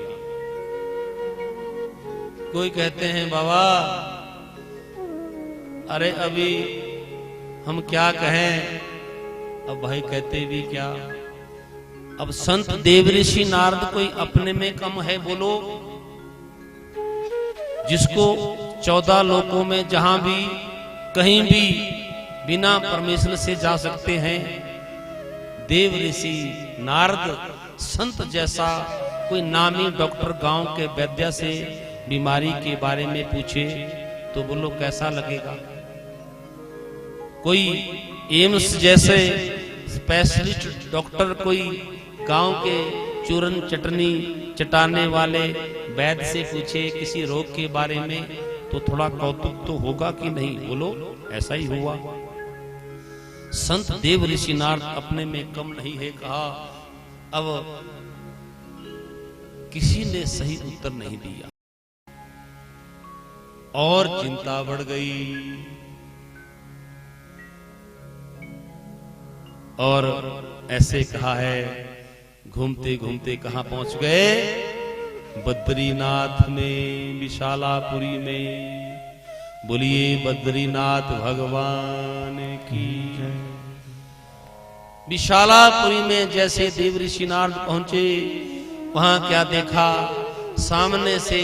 कोई कहते हैं बाबा, अरे अभी हम क्या कहें, अब भाई कहते भी क्या। अब संत देव ऋषि नारद कोई अपने में कम है बोलो, जिसको 14 लोकों में जहां भी कहीं भी बिना परमिशन से जा सकते हैं। देव ऋषि नारद संत जैसा कोई नामी डॉक्टर गांव के वैद्य से बीमारी के बारे में पूछे तो बोलो कैसा लगेगा। कोई एम्स जैसे स्पेशलिस्ट डॉक्टर कोई गांव के चूरन चटनी चटाने वाले वैद्य से पूछे किसी रोग के बारे में तो थोड़ा कौतुक तो होगा कि नहीं, बोलो ऐसा ही हुआ। संत देव ऋषि नारद अपने में कम नहीं है कहा। अब किसी ने सही उत्तर नहीं दिया और चिंता बढ़ गई और ऐसे कहा है, घूमते घूमते कहां पहुंच गए, बद्रीनाथ में, विशालापुरी में। बोलिए बद्रीनाथ भगवान की जय। विशालापुरी में जैसे देव ऋषि नारद पहुंचे, वहां क्या देखा, सामने से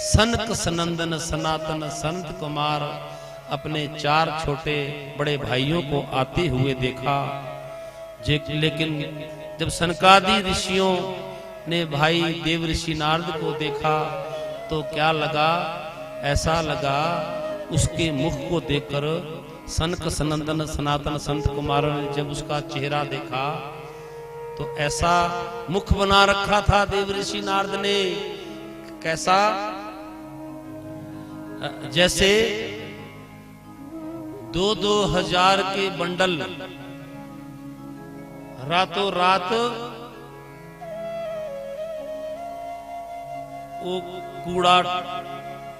सनक सनंदन सनातन संत कुमार अपने 4 छोटे बड़े भाइयों को आते हुए देखा। लेकिन जब सनकादि ऋषियों ने भाई देव ऋषि नारद को देखा तो क्या लगा, ऐसा लगा उसके मुख को देखकर सनक सनंदन सनातन संत कुमार ने जब उसका चेहरा देखा तो ऐसा मुख बना रखा था देव ऋषि नारद ने, कैसा, जैसे 2-2 हजार के बंडल रातों रात वो कूड़ा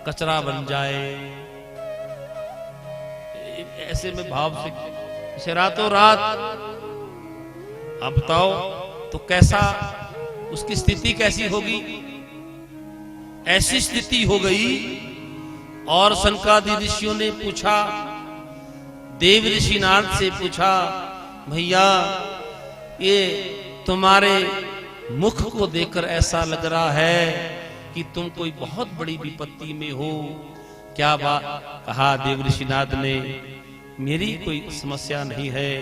कचरा बन जाए, ऐसे में भाव से रातों रात। अब बताओ तो कैसा उसकी स्थिति कैसी होगी, ऐसी स्थिति हो गई। और सनकादि ऋषियों ने पूछा, देव ऋषि नारद से पूछा, भैया ये तुम्हारे मुख को देखकर ऐसा लग रहा है कि तुम कोई बहुत बड़ी विपत्ति में हो, क्या बात। कहा देव ऋषि नारद ने, मेरी कोई समस्या नहीं है।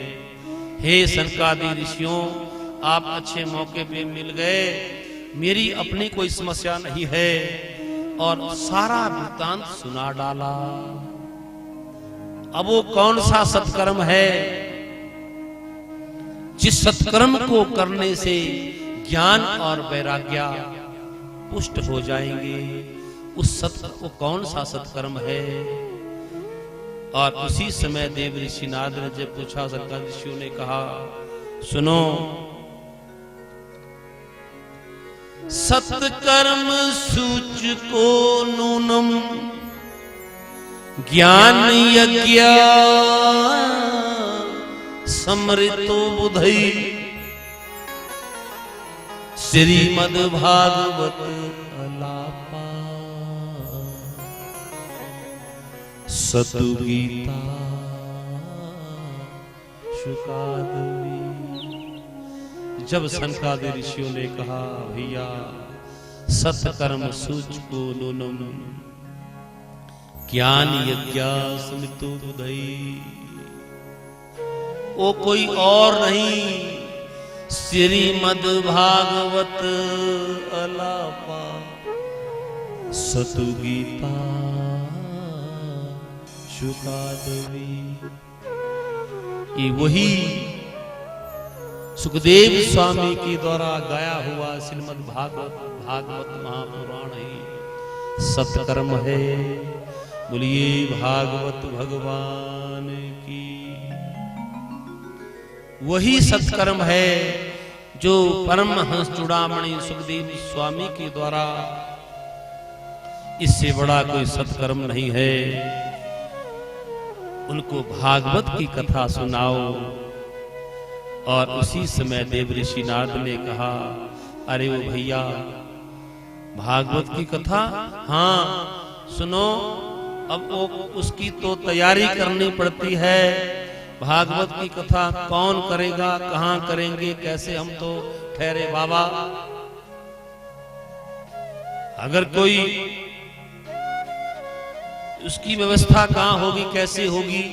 हे सनकादि ऋषियों, आप अच्छे मौके पे मिल गए, मेरी अपनी कोई समस्या नहीं है। और सारा वृत्तांत सुना डाला। अब वो कौन सा सत्कर्म है जिस सत्कर्म को करने से ज्ञान और वैराग्य पुष्ट हो जाएंगे, उस वो कौन सा सत्कर्म है। और उसी समय देव ऋषि नारद ने जब पूछा, सनकादि ऋषियों ने कहा, सुनो, सत्कर्म सूचको नूनम ज्ञान यज्ञ समृतो बुधई श्रीमद् भागवत अलापा सतु गीता शुकादवी। जब सनकादि ऋषियों ने कहा, भैया सत्कर्म सूचको नूनम ज्ञान यज्ञ समृतो बुधई, वो कोई और नहीं, श्रीमद् भागवत अलापा सतु गीता शुकादवी। ये वही सुखदेव स्वामी के द्वारा गाया हुआ श्रीमद् भागवत महापुराण ही सत्कर्म है। बोलिए भागवत भगवान की। वही सत्कर्म है जो परमहंस चूड़ामणि सुखदेव स्वामी के द्वारा, इससे बड़ा कोई सत्कर्म नहीं है। उनको भागवत की कथा सुनाओ। और उसी समय देव ऋषि नारद ने कहा, अरे वो भैया भागवत की कथा, हाँ सुनो, अब वो उसकी तो तैयारी करनी पड़ती है। भागवत की कथा कौन करेगा, कहाँ करेंगे, कैसे, हम तो ठहरे बाबा। अगर कोई उसकी व्यवस्था कहाँ होगी, कैसे होगी।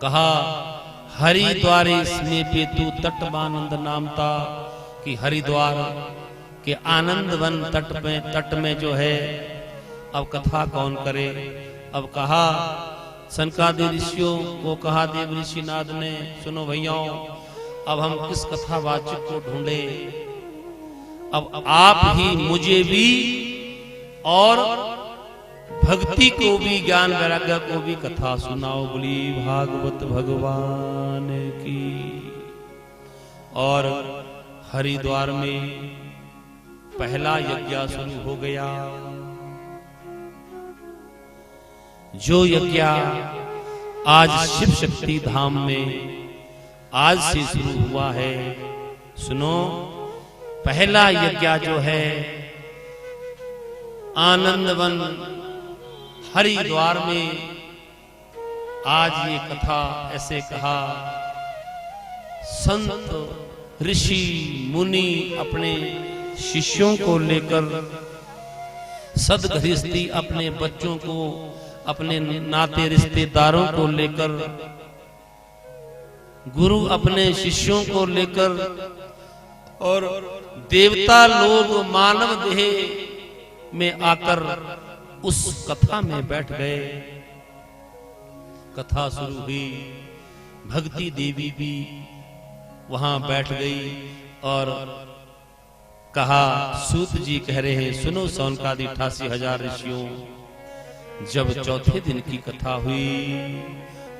कहा, हरिद्वारे स्नेपेतु तटवानंद नामता कि हरिद्वार के आनंद वन तट में जो है अब कथा कौन करे। अब कहा सनकादि ऋषियों को, कहा देव ऋषि नाद ने, सुनो भैयाओं, अब हम किस कथावाचक को ढूंढे। अब आप ही मुझे भी और भक्ति को भी, ज्ञान वैराग्य को भी कथा सुनाओ। बोली भागवत भगवान की। और हरिद्वार में पहला यज्ञ शुरू हो गया। जो यज्ञ आज शिव शक्ति धाम में आज से शुरू हुआ है। सुनो, पहला यज्ञ जो है आनंदवन हरिद्वार में, आज ये कथा ऐसे कहा, संत ऋषि मुनि अपने शिष्यों को लेकर, सदगृहस्थी अपने बच्चों को, अपने नाते रिश्तेदारों को लेकर, गुरु अपने शिष्यों को लेकर, और देवता लोग मानव देह में आकर उस कथा में बैठ गए। कथा शुरू हुई, भक्ति देवी भी वहां बैठ गई और कहा, सूत जी कह रहे हैं, सुनो सौनकादि 88,000 ऋषियों, जब चौथे दिन की कथा हुई,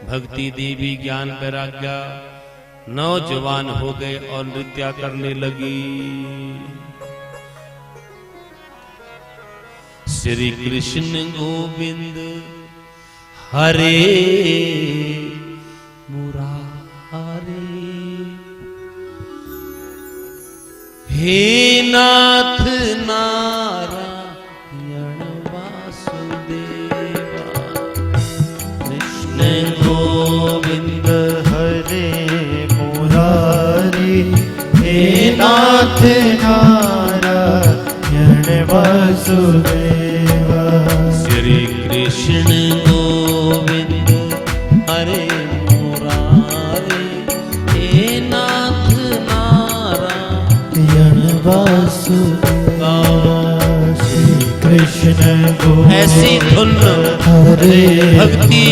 भक्ति देवी ज्ञान वैराग्य नौजवान हो गए और नृत्य करने लगी। श्री कृष्ण गोविंद हरे मुरारी, हे नाथ नारायण वासुदेवा, कृष्ण गोविंद हरे मुरारी, हे नाथ नारायण वासुदेवा। श्री कृष्ण गोविंद हरे मुरारी, हे नाथ नारायण वासुदेवा। श्री कृष्ण गोविंद ऐसी धुन भक्ति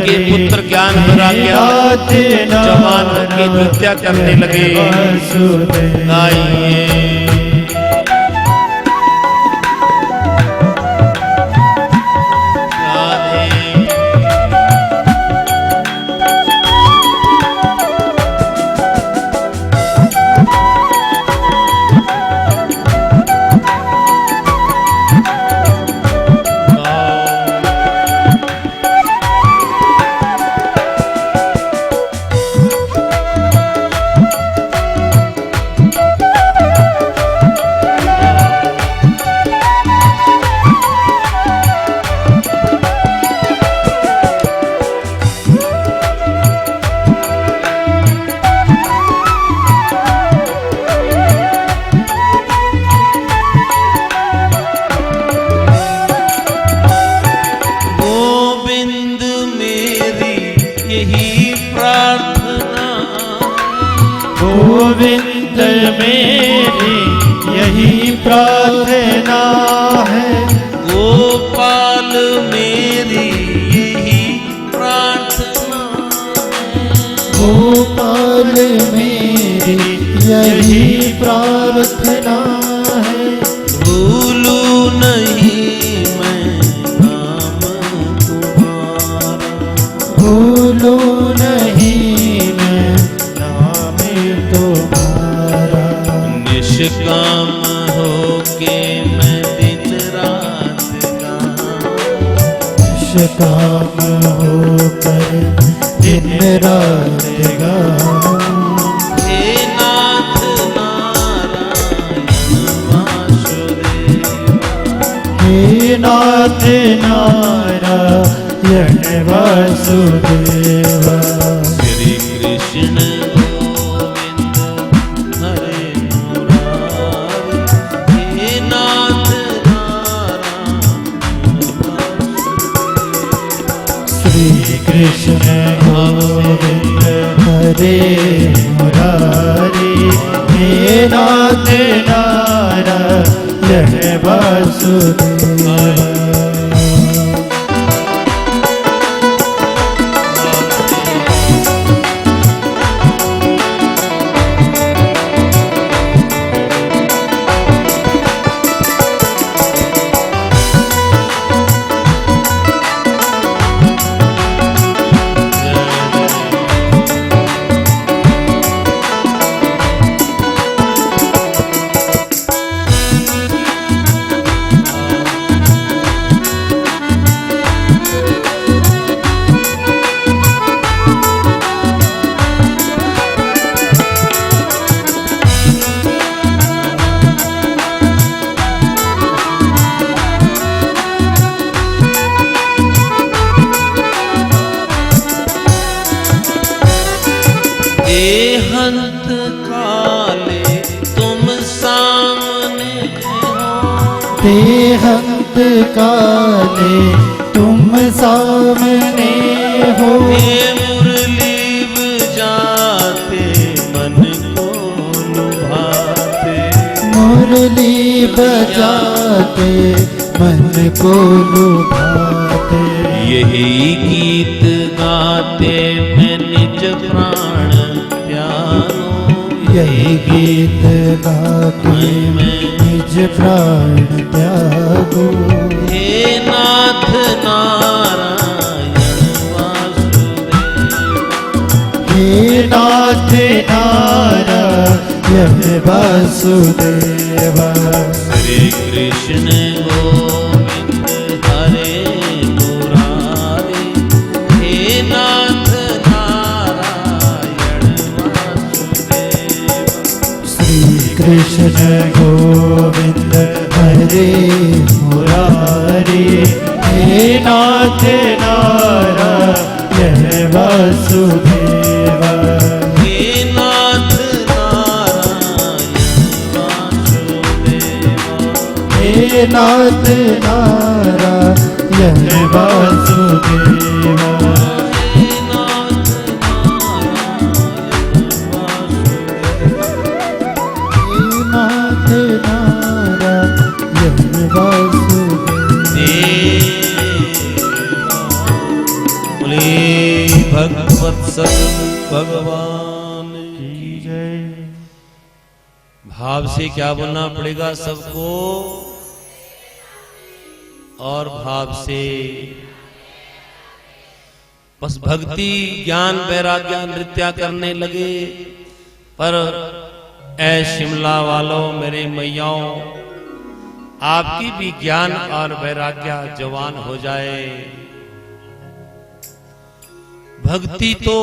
के पुत्र ज्ञान वैराग्य जवान के नृत्य करने लगे। गाइए गोविंद मेरी यही प्रार्थना है, गोपाल मेरी यही प्रार्थना है, गोपाल मेरी यही प्रार्थना है। भूलू नहीं मैं नाम तुम्हारा, भूलू नहीं मैं नाम तुम्हारा। निष्काम होके मैं दिन रात गाऊं, निष्काम होकर दिन रात गाऊं। हे नाथ नारायण वासुदेवा, हे नाथ नारायण वासुदेवा। श्री कृष्ण गोविंद हरे मुरारी, हे नाथ नारायण वासुदेवा। श्री कृष्ण गोविंद हरे मुरारी, हे नाथ नारायण वासुदेव। हंत काले तुम सामने हो, हंत काले तुम सामने हो। हे मुरली बजाते मन को लुभाते, मुरली बजाते मन को लुभाते। यही गीत गाते मैं निज प्राण त्यागो, यही गीत गाके निज प्राण त्यागो। हे नाथ नारायण वासुदेव, हे नाथ नारायण वासुदेव। श्री कृष्ण गोविंद हरे मुरारी, हे नाथ नारायण वासुदेव। श्री कृष्ण गोविंद हरे मुरारी, हे नाथ नारायण वासुदेव। हे नाथ नारायण वासुदेव, हे नाथ नारायण वासुदेव। हे नाथ नारायण बोले भगवत सत भगवान की जय। भाव से क्या बोलना पड़ेगा सबको, और भाव से बस भक्ति ज्ञान वैराग्य नृत्य करने लगे। पर ऐ शिमला वालों मेरे मैयाओं, आपकी भी ज्ञान और वैराग्य जवान हो जाए। भक्ति तो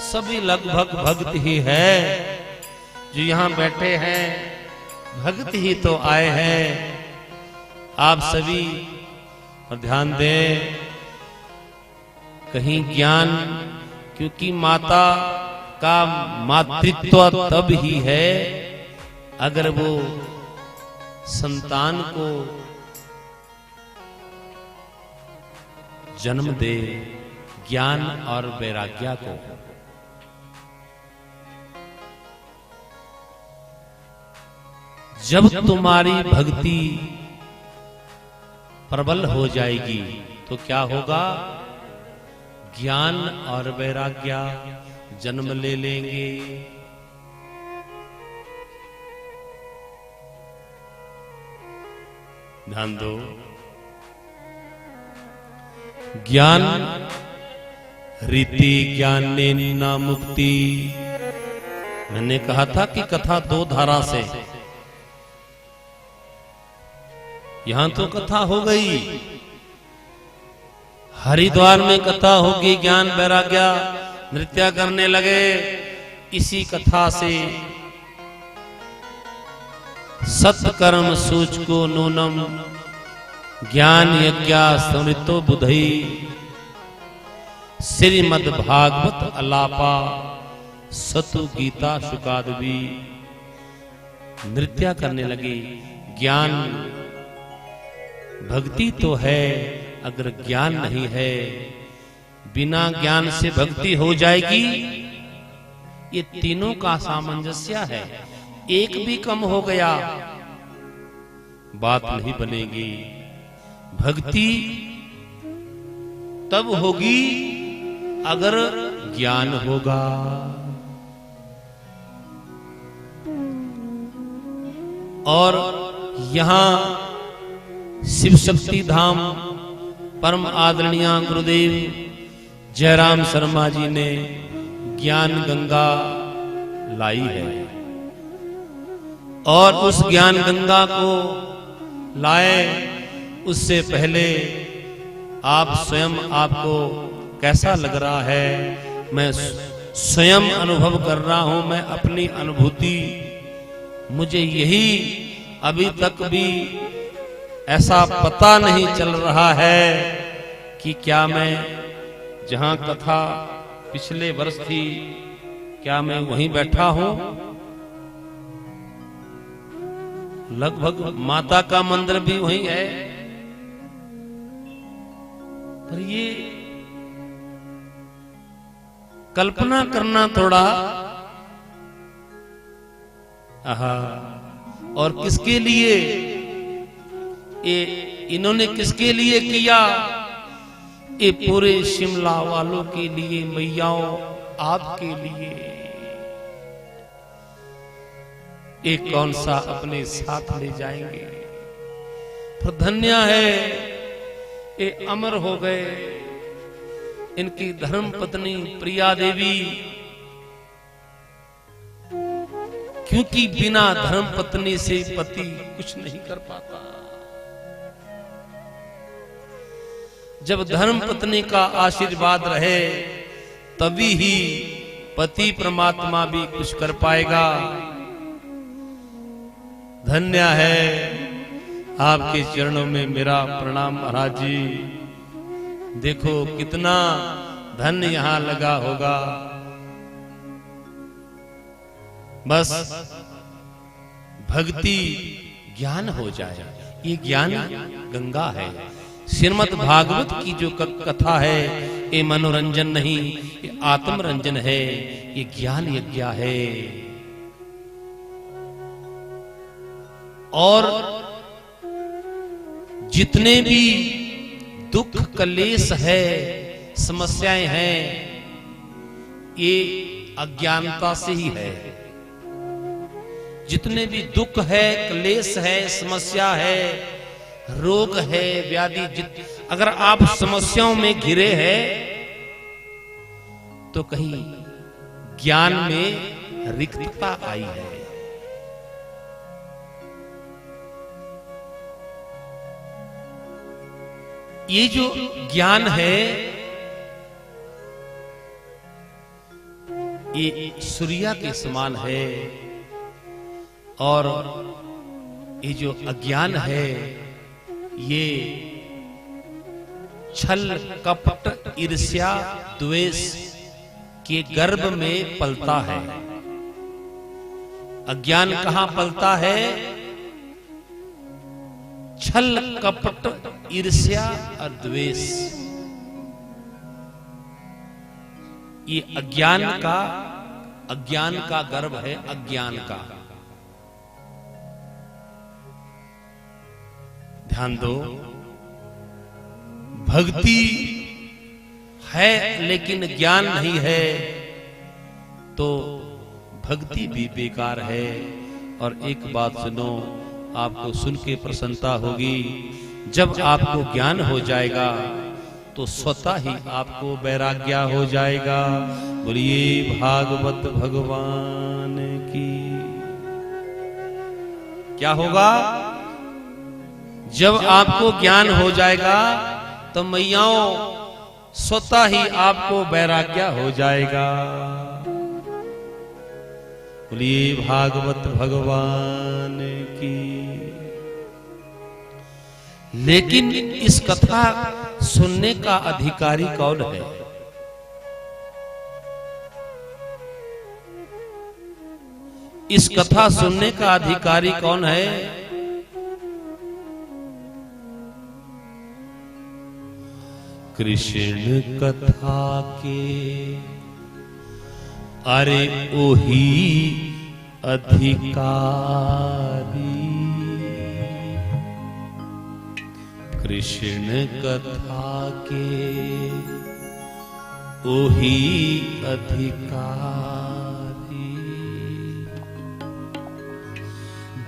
सभी लगभग भक्त ही है, जो यहां बैठे हैं भक्त ही तो आए हैं। आप सभी और ध्यान दें, कहीं ज्ञान, क्योंकि माता का मातृत्व तब ही है अगर वो संतान को जन्म दे, ज्ञान और वैराग्य को। जब तुम्हारी भक्ति प्रबल हो जाएगी तो क्या होगा, ज्ञान और वैराग्य जन्म ले लेंगे। ध्यान दो, ज्ञान रीति ज्ञाने न मुक्ति। मैंने कहा था कि कथा दो धारा से, यहां तो कथा हो गई, हरिद्वार में कथा होगी, ज्ञान वैराग्य नृत्य करने लगे। इसी कथा से सत्कर्म सूचको नूनम ज्ञान यज्ञ स्मृतो बुधई, श्रीमद् भागवत अलापा सतु गीता शुकादवी नृत्य करने लगे। ज्ञान भक्ति तो है, अगर ज्ञान नहीं है, बिना ज्ञान से भक्ति हो जाएगी, ये तीनों का सामंजस्य है। एक भी कम हो गया बात नहीं बनेगी। भक्ति तब होगी अगर ज्ञान होगा। और यहां शिव शक्ति धाम परम आदरणीय गुरुदेव जयराम शर्मा जी ने ज्ञान गंगा लाई है। और उस ज्ञान गंगा को लाए उससे पहले आप स्वयं आपको कैसा लग रहा है? मैं स्वयं अनुभव कर रहा हूं। मैं अपनी अनुभूति, मुझे यही अभी तक भी ऐसा पता नहीं चल रहा है कि क्या मैं जहां कथा पिछले वर्ष थी क्या मैं वहीं बैठा हूं। लगभग माता का मंदिर भी वहीं है, पर ये कल्पना करना थोड़ा और किसके लिए ये इन्होंने किसके लिए किया? ये पूरे शिमला वालों के लिए, मैयाओं आपके लिए। ये कौन सा अपने साथ ले जाएंगे? पर धन्य है ये अमर हो गए। इनकी धर्म पत्नी प्रिया देवी, क्योंकि बिना धर्म पत्नी से पति कुछ नहीं कर पाता। जब धर्म पत्नी का आशीर्वाद रहे तभी ही पति परमात्मा भी कुछ कर पाएगा। धन्य है, आपके चरणों में मेरा प्रणाम महाराज जी। देखो कितना धन यहां लगा होगा। बस भक्ति ज्ञान हो जाए, ये ज्ञान गंगा है। श्रीमद् भागवत की जो कथा है ये मनोरंजन नहीं, ये आत्मरंजन है, ये ज्ञान यज्ञ है। और जितने भी दुख कलेश है, समस्याएं हैं, ये अज्ञानता से ही है। जितने भी दुख है, क्लेश है, समस्या है, रोग है, व्याधि, अगर आप समस्याओं में घिरे हैं तो कहीं ज्ञान में रिक्तता आई है। ये जो ज्ञान है ये सूर्य के समान है। और ये जो अज्ञान है ये छल कपट ईर्ष्या द्वेष के गर्भ में पलता है। अज्ञान कहां पलता है? छल कपट ईर्ष्या और द्वेष, ये अज्ञान का गर्भ है। अज्ञान का ध्यान दो। भक्ति है लेकिन ज्ञान नहीं है तो भक्ति भी बेकार है। और एक बात सुनो, आपको सुन के प्रसन्नता होगी। जब आपको ज्ञान हो जाएगा तो स्वतः ही आपको वैराग्य हो जाएगा। बोलिए भागवत भगवान की। क्या होगा? जब आपको ज्ञान हो जाएगा तो मैयाओं स्वतः ही आपको वैराग्य हो जाएगा। बोलिए भागवत भगवान की। लेकिन इस कथा सुनने का अधिकारी कौन है? इस कथा सुनने का अधिकारी कौन है? कृष्ण कथा के अरे ओही अधिकारी कृष्ण कथा के, ओही अधिकारी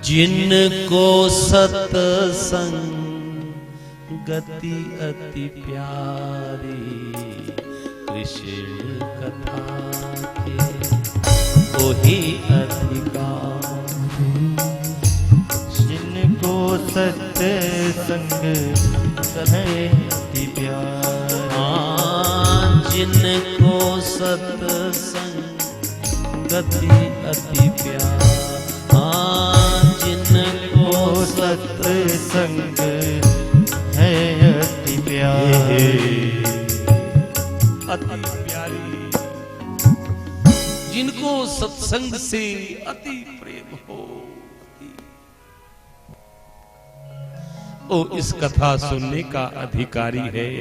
जिनको सत्संगति अति प्यारी, कृष्ण कथा के वही अधिकारी जिनको सत्संग अति प्यार, जिनको सत्संगति अति प्यार, जिनको सत्संग है अति प्यार, अति प्यारी, जिनको सत्संग से अति प्रेम हो, ओ इस कथा सुनने का अधिकारी है।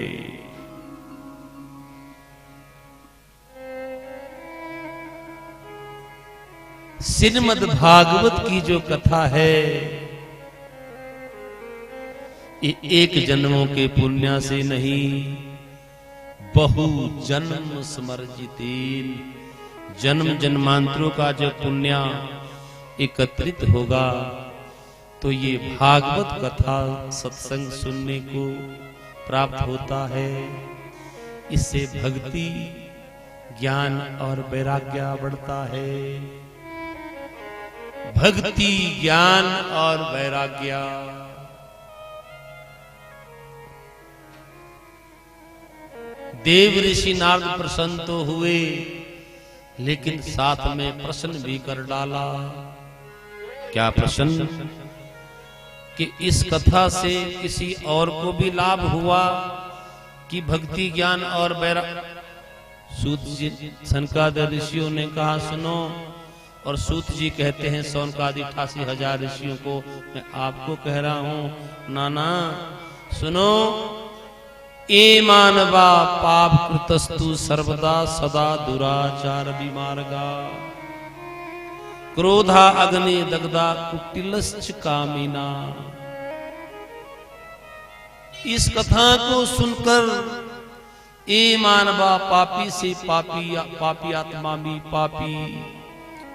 श्रीमद् भागवत की जो कथा है, ये एक जन्मों के पुण्य से नहीं, बहु जन्म समर्जितेन, जन्म जन्मांतरों का जो पुण्य एकत्रित होगा तो ये भागवत कथा सत्संग सुनने को प्राप्त होता है। इससे भक्ति, ज्ञान और वैराग्य बढ़ता है। भक्ति, ज्ञान और वैराग्य, देव ऋषि नारद प्रसन्न तो हुए, लेकिन साथ में प्रश्न भी कर डाला। क्या प्रश्न? कि इस कथा से किसी और को भी लाभ हुआ कि भक्ति, ज्ञान और वैराग्य? सूत जी, सनकादिक ऋषियों ने कहा सुनो, और सूत जी कहते हैं सौनकादि 88,000 ऋषियों को मैं आपको कह रहा हूं, नाना सुनो, ए मानवा पाप कृतस्तु सर्वदा सदा दुराचार विमार्गा, क्रोधा अग्नि दग्धा कुटिलश्च कामिना। इस कथा को सुनकर ए मानवा, पापी से पापी, पापी आत्मा भी पापी,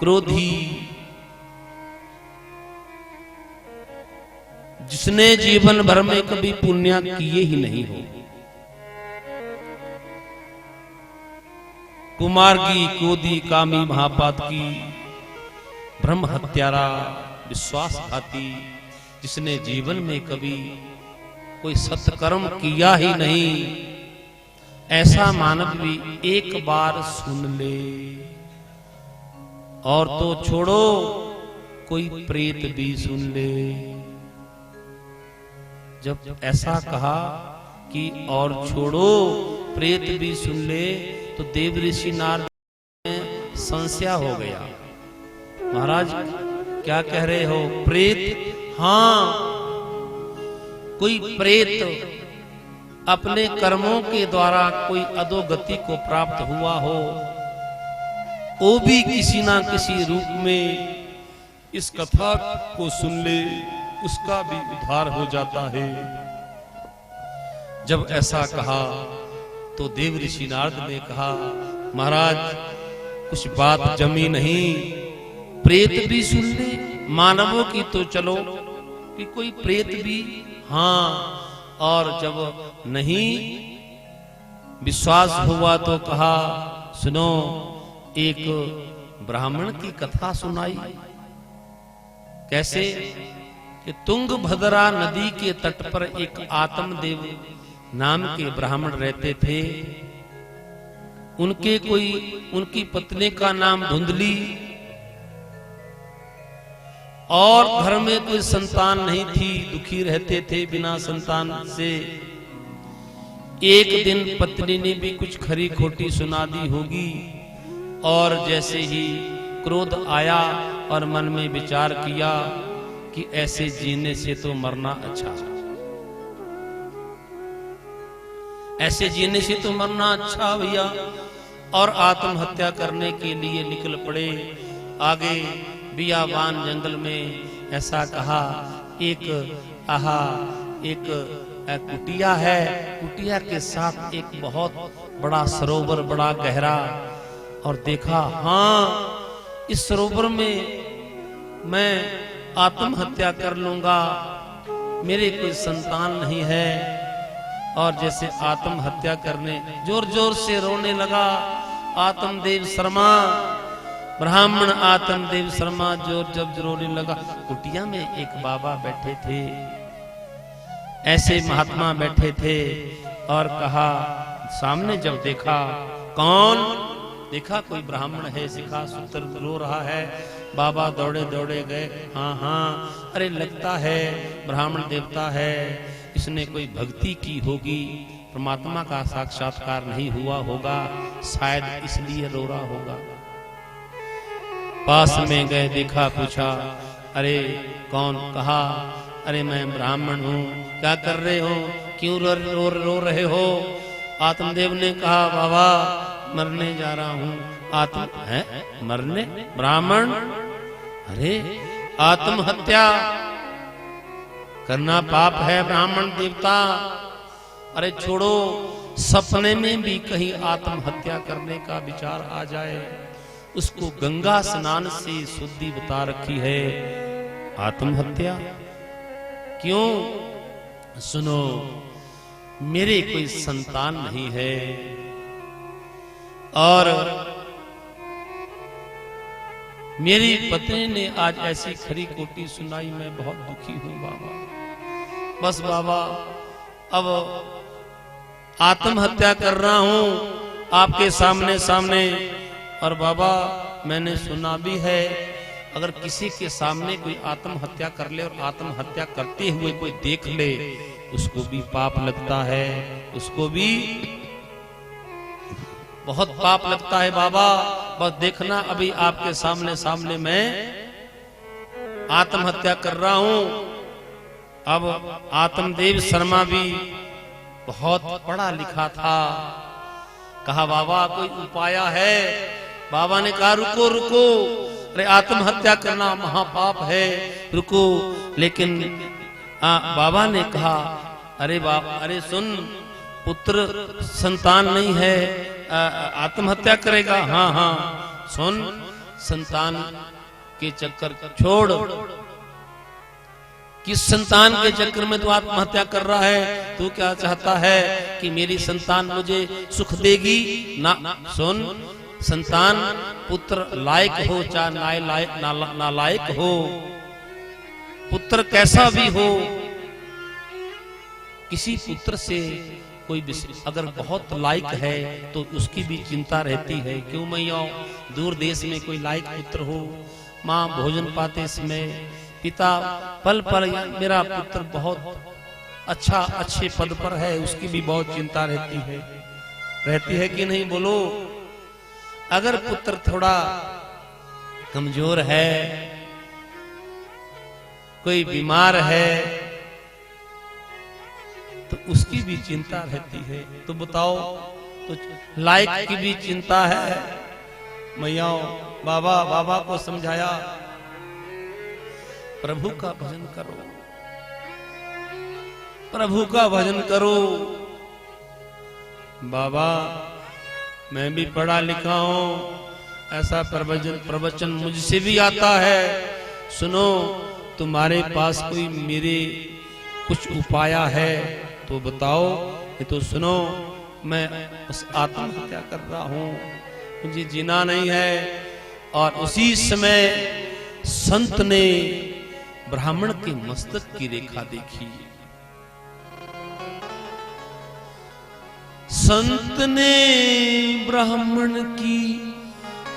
क्रोधी, जिसने जीवन भर में कभी पुण्य किए ही नहीं हो, कुमार्गी, क्रोधी, कामी, महापातकी, ब्रह्म हत्यारा, विश्वासघाती, जिसने जीवन में कभी कोई सत्कर्म किया ही नहीं, ऐसा मानव भी एक बार सुन ले, और तो छोड़ो कोई प्रेत भी सुन ले। जब ऐसा कहा कि और छोड़ो प्रेत भी सुन ले, तो देव ऋषि नारद में संशय हो गया। महाराज क्या कह रहे हो? प्रेत? हाँ, कोई प्रेत अपने कर्मों के द्वारा कोई अधोगति को प्राप्त हुआ हो, वो भी किसी ना किसी रूप में इस कथा को सुन ले, उसका भी उद्धार हो जाता है। जब ऐसा कहा तो देव ऋषि नारद ने कहा, महाराज कुछ बात जमी नहीं, प्रेत भी सुन ले, मानवों की तो चलो कि कोई प्रेत भी, हाँ, और जब नहीं विश्वास हुआ तो कहा सुनो, एक ब्राह्मण की कथा सुनाई। कैसे? कि तुंगभद्रा नदी के तट पर एक आत्मदेव नाम के ब्राह्मण रहते थे। उनकी पत्नी का नाम धुंधली, और घर में कोई संतान नहीं थी, दुखी रहते थे बिना संतान से। एक दिन पत्नी ने भी कुछ खरी खोटी सुना दी होगी, और जैसे ही क्रोध आया और मन में विचार किया कि ऐसे जीने से तो मरना अच्छा, ऐसे जीने से तो मरना अच्छा भैया, और आत्महत्या करने के लिए निकल पड़े। आगे बियाबान जंगल में ऐसा कहा, एक कुटिया है, कुटिया के साथ एक बहुत बड़ा सरोवर, बड़ा गहरा, और देखा हाँ इस सरोवर में मैं आत्महत्या कर लूंगा, मेरे कोई संतान नहीं है। और जैसे आत्महत्या करने जोर जोर से रोने लगा आत्मदेव शर्मा, ब्राह्मण आत्मदेव शर्मा जब रोने लगा। कुटिया में एक बाबा बैठे थे, ऐसे महात्मा बैठे थे, और कहा, सामने जब देखा, कौन देखा, कोई ब्राह्मण है, सिखा सूत्र रो रहा है। बाबा दौड़े दौड़े गए, हाँ हाँ, अरे लगता है ब्राह्मण देवता है, इसने कोई भक्ति की होगी, परमात्मा का साक्षात्कार नहीं हुआ होगा, शायद इसलिए रो रहा होगा। पास में गए, देखा, पूछा, अरे कौन? कहा, अरे मैं ब्राह्मण हूँ। क्या कर रहे हो? क्यों रो रहे हो? आत्मदेव ने कहा, बाबा मरने जा रहा हूँ। है मरने? ब्राह्मण? अरे आत्महत्या करना पाप है ब्राह्मण देवता। अरे छोड़ो, सपने में भी कहीं आत्महत्या करने का विचार आ जाए, उसको गंगा स्नान से शुद्धि बता रखी है। आत्महत्या क्यों? सुनो, मेरे कोई संतान नहीं है, और मेरी पत्नी ने आज ऐसी खरी खोटी सुनाई, मैं बहुत दुखी हूं बाबा। बस बाबा, अब आत्महत्या कर रहा हूं आपके सामने। और बाबा मैंने सुना भी है, अगर किसी के सामने कोई आत्महत्या कर ले और आत्महत्या करते हुए कोई देख ले, उसको भी पाप लगता है, उसको भी बहुत पाप लगता है बाबा। बस देखना, अभी आपके सामने मैं आत्महत्या कर रहा हूं। अब आत्मदेव शर्मा भी बहुत पढ़ा लिखा था, कहा, बाबा कोई उपाय है? बाबा ने कहा, रुको रुको, अरे आत्महत्या करना महापाप है, रुको। लेकिन बाबा ने कहा, अरे बाबा, अरे सुन, पुत्र संतान नहीं है, आत्महत्या करेगा? हाँ हाँ, सुन, संतान के चक्कर छोड़, किस संतान के चक्कर में तू आत्महत्या कर रहा है? तू क्या चाहता है कि मेरी संतान मुझे सुख देगी? ना, सुन, संतान पुत्र लायक हो चाहे नालायक हो, पुत्र कैसा भी हो, किसी पुत्र से कोई अगर बहुत लायक है तो उसकी भी चिंता रहती है। क्यों मैया, दूर देश में कोई लायक पुत्र हो, माँ भोजन पाते समय, पिता पल पल मेरा पुत्र बहुत अच्छे पद पर है, उसकी भी बहुत चिंता रहती है कि नहीं? बोलो। अगर पुत्र थोड़ा कमजोर है, कोई बीमार है, तो उसकी भी चिंता रहती है। तो बताओ, तो लायक की भी चिंता है। मैया बाबा को समझाया, प्रभु का भजन करो, प्रभु का भजन करो। बाबा मैं भी पढ़ा लिखा हूं, ऐसा प्रवचन मुझसे भी आता है, सुनो, तुम्हारे पास कोई मेरे कुछ उपाय है तो बताओ। ये तो सुनो, मैं बस आत्महत्या कर रहा हूं, मुझे जीना नहीं है। और उसी समय संत ने ब्राह्मण के मस्तक की रेखा देखी। संत ने ब्राह्मण की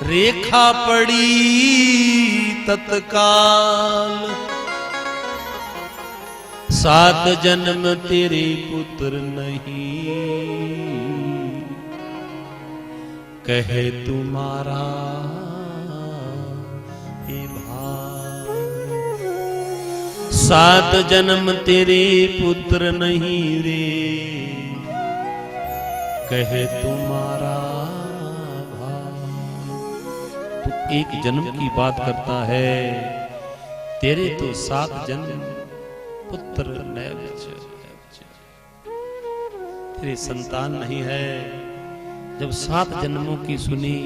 रेखा पड़ी तत्काल, 7 जन्म तेरे पुत्र नहीं, कहे तुम्हारा हे भाई। 7 जन्म तेरे पुत्र नहीं रे, कहे तुम्हारा एक जन्म की बात करता है, तेरे तो 7 जन्म पुत्र नैव च। तेरी संतान नहीं है। जब 7 जन्मों की सुनी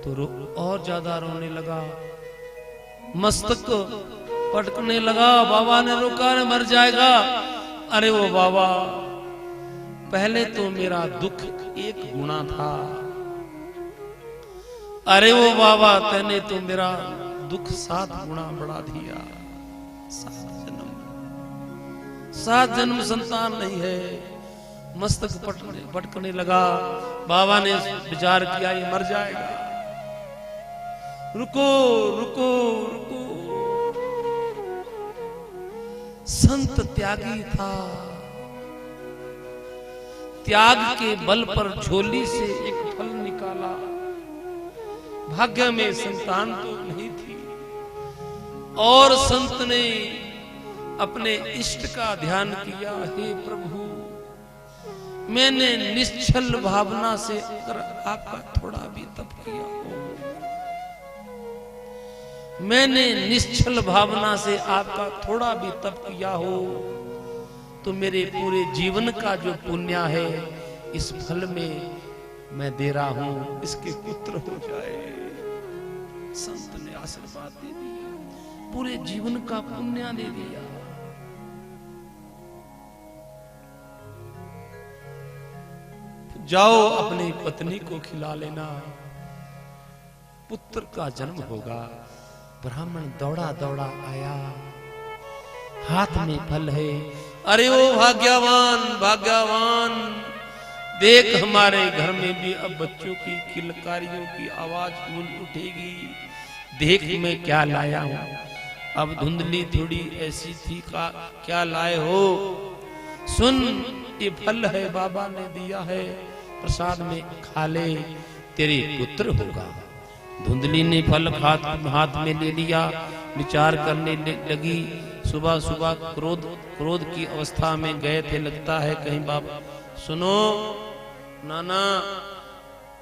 तो और ज्यादा रोने लगा, मस्तक पटकने लगा। बाबा ने रोका, मर जाएगा। अरे वो बाबा, पहले तो मेरा दुख 1 गुना था। अरे वो बाबा, तूने तो मेरा दुख 7 गुना बढ़ा दिया। 7 जन्म संतान नहीं है। मस्तक पटकने लगा। बाबा ने विचार किया, ये मर जाएगा। रुको रुको रुको। संत त्यागी था। त्याग के बल पर झोली से एक फल निकाला। भाग्य में संतान तो नहीं थी, और संत ने अपने इष्ट का ध्यान किया। हे प्रभु, मैंने निश्चल भावना से अगर आपका थोड़ा भी तप किया हो, मैंने निश्चल भावना से आपका थोड़ा भी तप किया हो, तो मेरे पूरे जीवन का जो पुण्य है, इस फल में मैं दे रहा हूं, इसके पुत्र हो जाए। संत ने आशीर्वाद दे दिया, पूरे जीवन का पुण्य दे दिया। जाओ अपनी पत्नी को खिला लेना, पुत्र का जन्म होगा। ब्राह्मण दौड़ा दौड़ा आया, हाथ में फल है। अरे ओ भाग्यवान भाग्यवान, देख हमारे घर में भी अब बच्चों की किलकारियों की आवाज गूंज उठेगी। देख मैं क्या लाया हूं। अब धुंधली थोड़ी ऐसी थी, का क्या लाए हो? सुन, ये फल है, बाबा ने दिया है, प्रसाद में खा ले, तेरे पुत्र होगा। धुंधली ने फल हाथ में ले लिया, विचार करने लगी। सुबह सुबह क्रोध की अवस्था में गए थे, लगता है कहीं बाबा। सुनो नाना,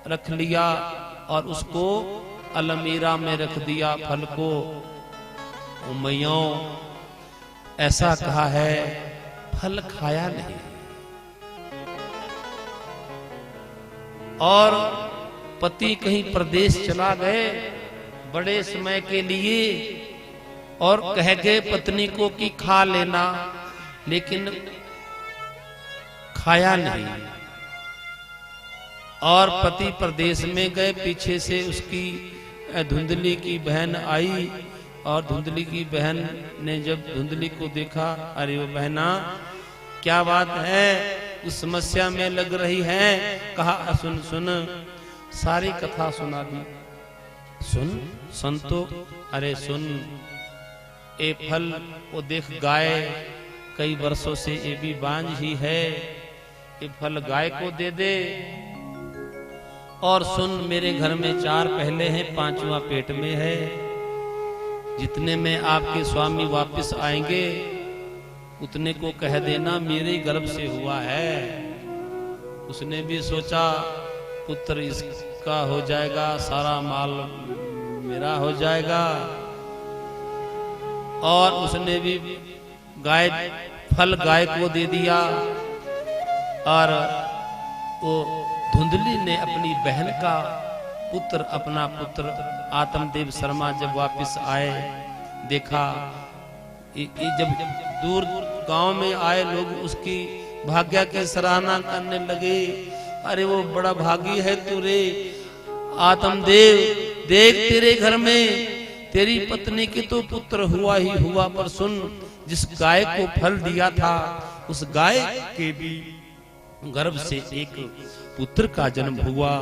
रख लिया और उसको अलमीरा में रख दिया फल को। मैयों, ऐसा कहा है, फल खाया नहीं। और पति कहीं प्रदेश चला गए बड़े समय के लिए, और कह गए पत्नी को कि खा लेना, लेकिन खाया नहीं। और पति प्रदेश में गए, पीछे से उसकी धुंधली की बहन आई, और धुंधली की बहन ने जब धुंधली को देखा, अरे वो बहना क्या बात है, उस समस्या में लग रही है। कहा सुन सुन, सारी कथा सुना दी। सुन तो, अरे सुन, ए फल वो देख, गाय कई वर्षों से ये भी बांझ ही है, ये फल गाय को दे दे। और सुन, मेरे घर में 4 पहले हैं, 5वां पेट में है। जितने में आपके स्वामी वापस आएंगे, उतने को कह देना मेरे गर्भ से हुआ है। उसने भी सोचा पुत्र इसका हो जाएगा, सारा माल मेरा हो जाएगा। और उसने भी फल गाय को दे दिया। और वो धुंधली ने अपनी बहन का पुत्र, अपना पुत्र आत्मदेव शर्मा जब वापस आए, देखा जब दूर गांव में आए लोग उसकी भाग्य की सराहना करने लगे। अरे वो बड़ा भागी है तू रे आत्मदेव, देख तेरे घर में तेरी पत्नी के तो पुत्र हुआ ही हुआ, पर सुन, जिस गाय को फल दिया था, उस गाय के भी गर्भ से एक पुत्र का जन्म हुआ,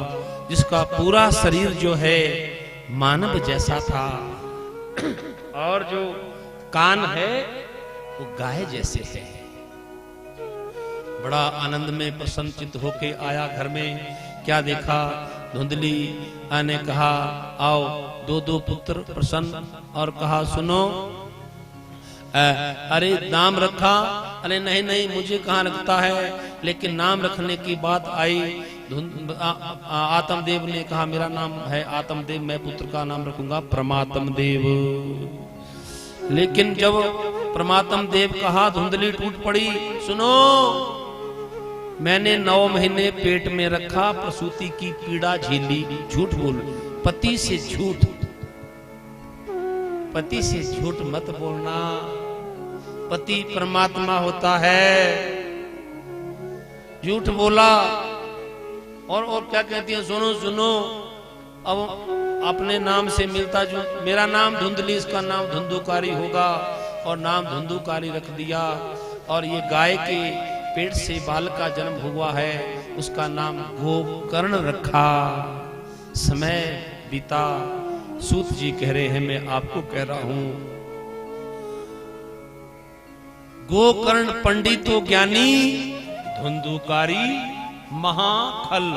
जिसका पूरा शरीर जो है मानव जैसा था, और जो कान है वो गाय जैसे है। बड़ा आनंद में प्रसन्नचित होके आया घर में। क्या देखा, धुंधली ने कहा आओ 2-2 पुत्र प्रसन्न, और कहा सुनो, अरे नाम रखा? अरे नहीं नहीं, मुझे कहाँ रखता है, लेकिन नाम रखने की बात आई। आत्मदेव ने कहा मेरा नाम है आत्मदेव, मैं पुत्र का नाम रखूंगा परमात्म देव। लेकिन जब परमात्म देव कहा धुंधली टूट पड़ी। सुनो, मैंने 9 महीने पेट में रखा, प्रसूति की पीड़ा झेली। झूठ बोल, पति से झूठ, पति से झूठ मत बोलना। पति परमात्मा होता है। झूठ बोला और क्या कहती है, सुनो सुनो, अब अपने नाम से मिलता जो, मेरा नाम धुंधली, इसका नाम धुंधुकारी होगा, और नाम धुंधुकारी रख दिया। और ये गाय के पेट से बालक का जन्म हुआ है, उसका नाम गोकर्ण रखा। समय बीता, सूत जी कह रहे हैं, मैं आपको कह रहा हूं, गोकर्ण पंडितो ज्ञानी, धुंधुकारी महाखल।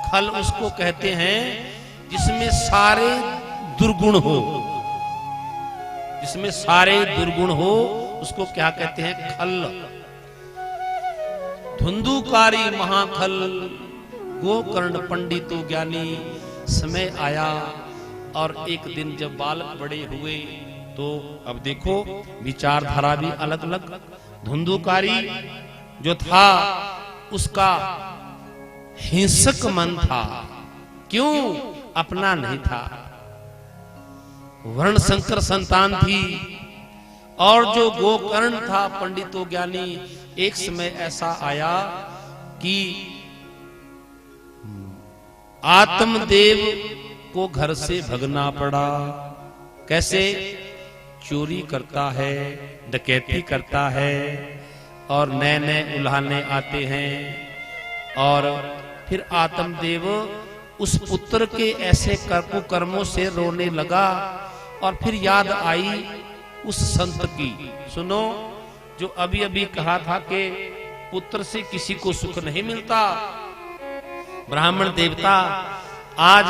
खल उसको कहते हैं जिसमें सारे दुर्गुण हो, जिसमें सारे दुर्गुण हो उसको क्या कहते हैं, खल। धुंधुकारी महाखल, गोकर्ण पंडितो ज्ञानी। समय आया और एक दिन जब बालक बड़े हुए तो अब देखो विचारधारा भी अलग अलग। धुंधुकारी जो था उसका हिंसक मन था। क्यों? अपना नहीं था, वर्ण संकर संतान थी। और जो गोकर्ण था पंडितो ज्ञानी, एक समय ऐसा आया कि आत्मदेव को घर से भगना पड़ा। कैसे? चोरी करता है, डकैती करता है, और नए नए उल्हाने आते हैं। और फिर आत्मदेव उस पुत्र के ऐसे कुकर्मों से रोने लगा। और फिर याद आई उस संत की। सुनो, जो अभी अभी कहा था कि पुत्र से किसी को सुख नहीं मिलता। ब्राह्मण देवता आज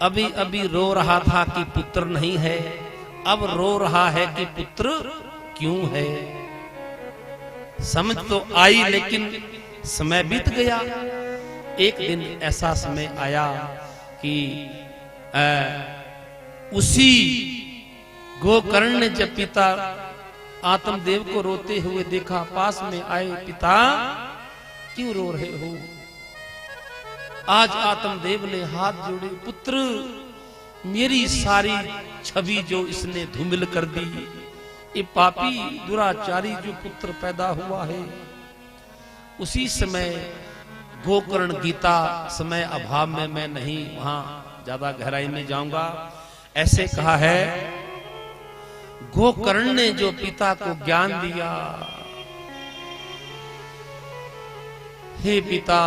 अभी अभी रो रहा था कि पुत्र नहीं है, अब रो रहा है कि पुत्र क्यों है। समझ तो आई, लेकिन समय बीत गया। एक दिन ऐसा समय आया कि उसी गोकर्ण ने जब पिता आत्मदेव को रोते हुए देखा, पास में आए, पिता क्यों रो रहे हो? आज आत्मदेव ने हाथ जोड़े, पुत्र मेरी सारी छवि जो इसने धूमिल कर दी, ये पापी दुराचारी जो पुत्र पैदा हुआ है। उसी समय गोकर्ण गीता, समय अभाव में मैं नहीं वहां ज्यादा गहराई में जाऊंगा, ऐसे कहा है, गोकर्ण ने जो पिता को ज्ञान दिया, हे पिता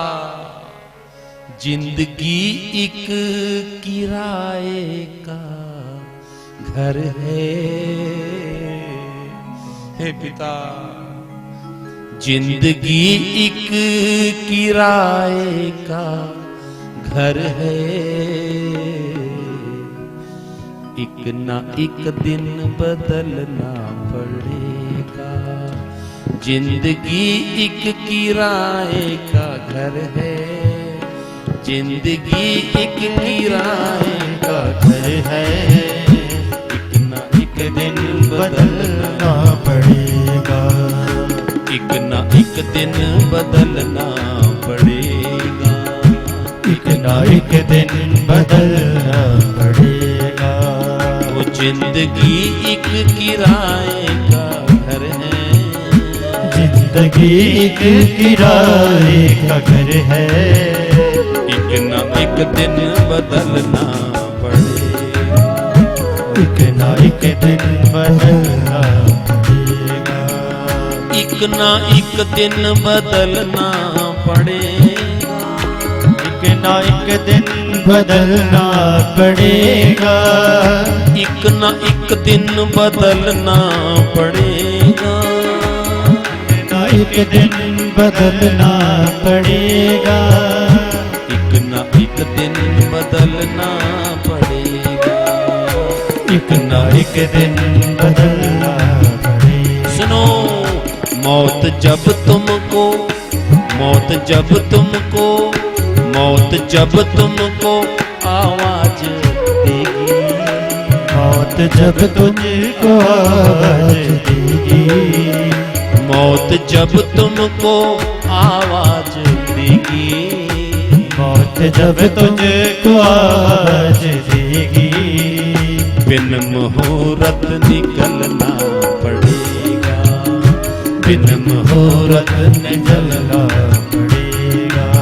जिंदगी एक किराए का घर है। हे पिता जिंदगी एक किराए का घर है, एक ना एक दिन बदलना पड़ेगा। जिंदगी एक किराए का घर है, जिंदगी एक किराए का घर है, एक ना एक दिन बदलना पड़ेगा, एक ना एक दिन बदलना पड़ेगा, एक ना एक दिन बदलना पड़ेगा। वो जिंदगी एक किराए का घर है, जिंदगी एक किराए का घर है, एक ना एक दिन बदलना पड़ेगा, एक ना एक दिन बदलना पड़ेगा, एक ना एक दिन बदलना पड़ेगा, एक ना एक दिन बदलना पड़ेगा, एक ना एक दिन बदलना पड़ेगा, एक ना एक दिन बदलना पड़ेगा, एक ना एक दिन बदलना पड़ेगा, एक ना एक दिन बदलना पड़ेगा। सुनो, मौत जब तुमको मौत जब तुमको आवाज देगी, मौत जब तुझको आवाज देगी, मौत जब तुमको आवाज देगी, मौत जब तुझको आवाज देगी, बिन मुहूर्त निकलना पड़ेगा, बिन मुहूर्त निकलना पड़ेगा।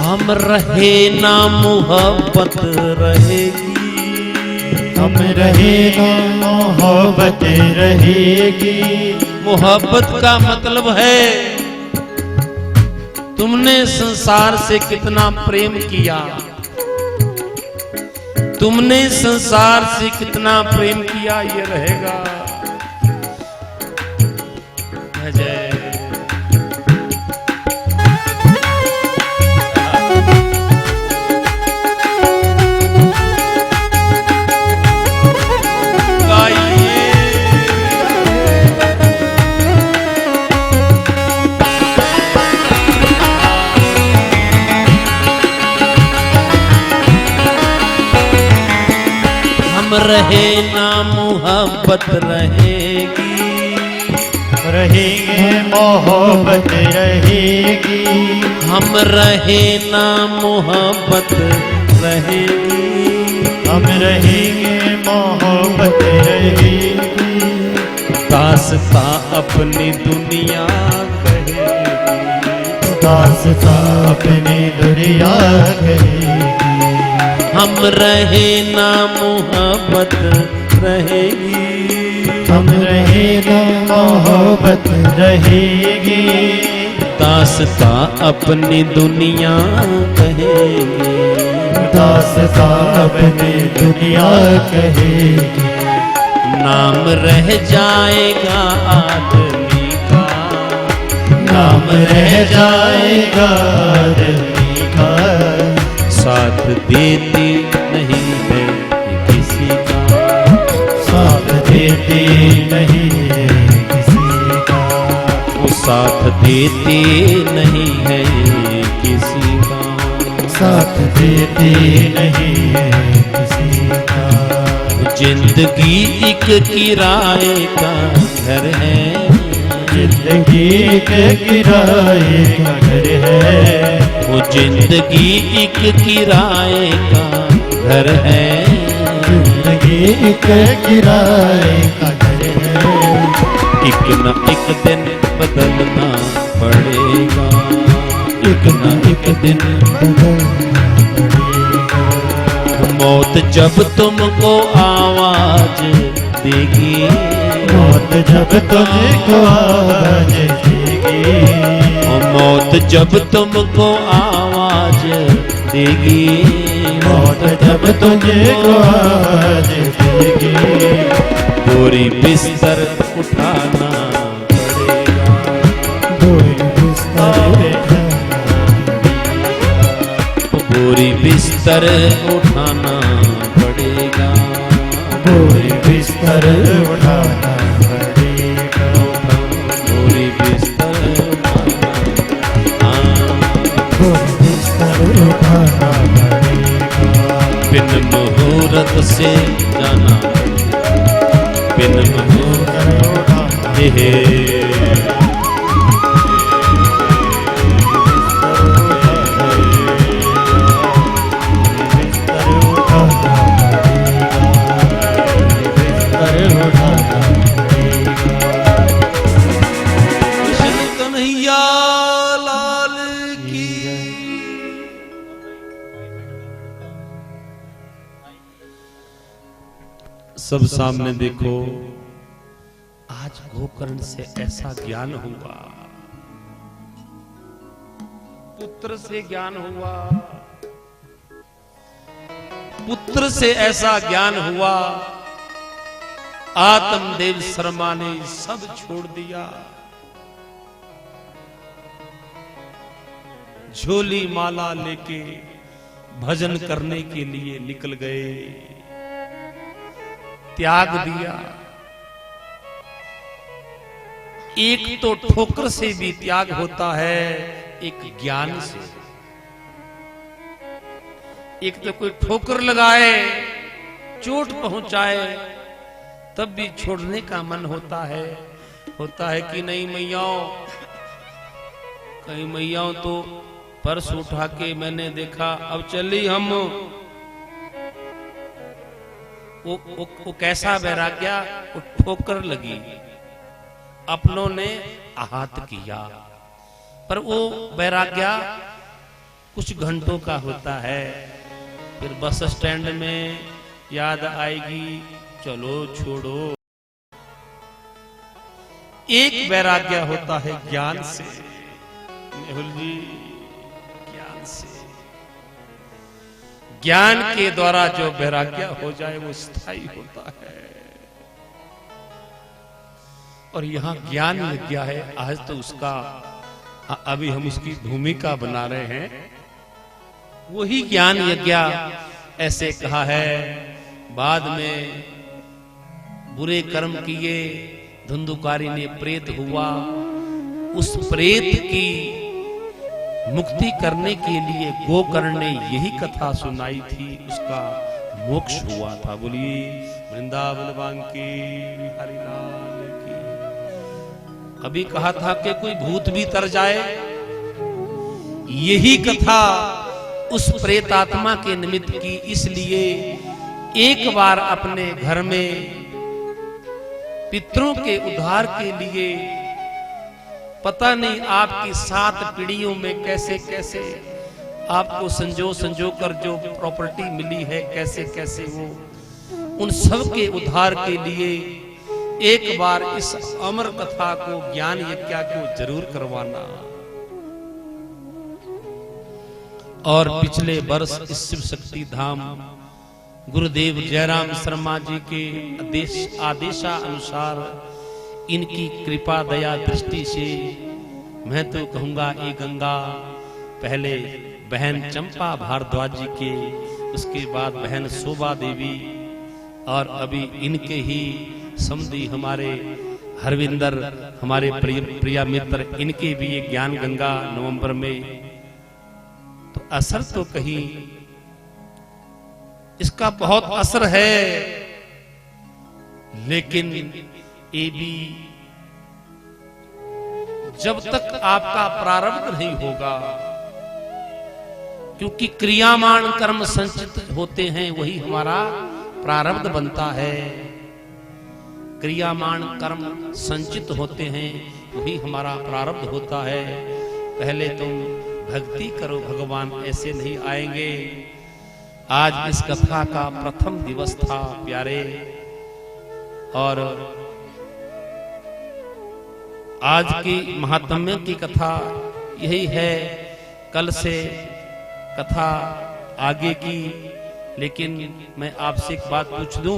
हम रहे ना मोहब्बत रहेगी, हम रहे ना मोहब्बत रहेगी, मोहब्बत का मतलब है तुमने संसार से कितना प्रेम किया, तुमने संसार से कितना प्रेम किया ये रहेगा। जय रहे ना मोहब्बत रहेगी, रहेंगे मोहब्बत रहेगी, हम रहे ना मोहब्बत रहेगी, हम रहेंगे मोहब्बत रहेगी, दास्तां अपनी दुनिया कहेगी, दास्तां अपनी दुनिया कहेगी, हम रहे ना मोहब्बत रहेगी, हम रहे ना मोहब्बत रहेगी, दास्तां अपनी दुनिया कहेगी, दास्तां अपनी दुनिया कहेगी, नाम रह जाएगा आदमी का, नाम रह जाएगा आदमी का, साथ देती नहीं है किसी का, साथ देती नहीं है किसी का, वो साथ देती नहीं है किसी का, साथ देती नहीं है किसी का, जिंदगी एक किराए का घर है, जिंदगी एक किराए का घर है, वो जिंदगी एक किराए का घर है, जिंदगी एक किराए का घर है, एक न एक दिन बदलना पड़ेगा, एक न एक दिन बदलना पड़ेगा, मौत जब तुमको आवाज देगी, मौत जब तुझको आवाज देगी, मौत जब तुमको आवाज देगी, मौत जब तुझको आवाज देगी, बोरी बिस्तर उठाना पड़ेगा, बोरी बिस्तर बोरी बिस्तर उठाना पड़ेगा, बोरी बिस्तर उठाना पड़ेगा, बोरी बिस्तर उठाना, बोरी बिस्तर उठाना पड़ेगा, बिन मुहूर्त से जाना, बिन मुहूर्त उठाना हे कन्हैया सब सामने देखो, आज गोकर्ण से ऐसा ज्ञान हुआ, पुत्र से ज्ञान हुआ, पुत्र से ऐसा ज्ञान हुआ, आत्मदेव शर्मा ने सब छोड़ दिया, झोली माला लेके भजन करने के लिए निकल गए, त्याग दिया। एक तो ठोकर से भी त्याग होता है, एक ज्ञान से। एक तो कोई ठोकर लगाए, चोट पहुंचाए, तब भी छोड़ने का मन होता है कि नहीं मैयाओं, कहीं मैयाओं तो पर्स उठा के मैंने देखा, अब चली हम। वो कैसा वैराग्य, वो ठोकर लगी, अपनों ने आहत किया, पर वो वैराग्य कुछ घंटों का होता है, फिर बस स्टैंड में याद आएगी, चलो छोड़ो। एक वैराग्य होता है ज्ञान से, मेहुल जी, ज्ञान से। ज्ञान के द्वारा जो वैराग्य हो जाए वो स्थायी होता है। और यहां ज्ञान यज्ञ है, आज तो उसका अभी हम उसकी भूमिका बना रहे हैं। वही ज्ञान यज्ञ ऐसे कहा है, बाद में बुरे कर्म किए, धुंधुकारी ने प्रेत हुआ, उस प्रेत की मुक्ति करने के लिए गोकर्ण ने यही कथा सुनाई थी, उसका मोक्ष हुआ था। बोलिए वृंदावन बांकी बिहारी लाल की। अभी कहा था कि कोई भूत भी तर जाए, यही कथा उस प्रेतात्मा के निमित्त की, इसलिए एक बार अपने घर में पितरों के उद्धार के लिए, पता नहीं आपकी 7 पीढ़ियों में कैसे कैसे आपको संजो कर जो प्रॉपर्टी मिली है, कैसे कैसे वो, उन सब के उद्धार के लिए एक बार इस अमर कथा को, ज्ञान यज्ञ को जरूर करवाना। और पिछले वर्ष इस शिव शक्ति धाम गुरुदेव जयराम शर्मा जी के आदेशानुसार, इनकी कृपा दया दृष्टि से, मैं तो कहूंगा ये गंगा पहले बहन चंपा भारद्वाज जी के, उसके बाद बहन शोभा देवी, और अभी इनके ही समधी हमारे हरविंदर, हमारे प्रिय मित्र, इनके भी ये ज्ञान गंगा नवंबर में। तो असर तो कहीं इसका बहुत असर है, लेकिन ये भी जब तक आपका प्रारब्ध नहीं होगा, क्योंकि क्रियामान कर्म संचित होते हैं, वही हमारा प्रारब्ध बनता है। क्रियामान कर्म संचित होते हैं, वही हमारा प्रारब्ध होता है। पहले तुम भक्ति करो, भगवान ऐसे नहीं आएंगे। आज इस कथा का प्रथम दिवस था प्यारे, और आज की महात्म्य की कथा यही है। कल से कथा आगे की, लेकिन मैं आपसे एक बात पूछ दूं।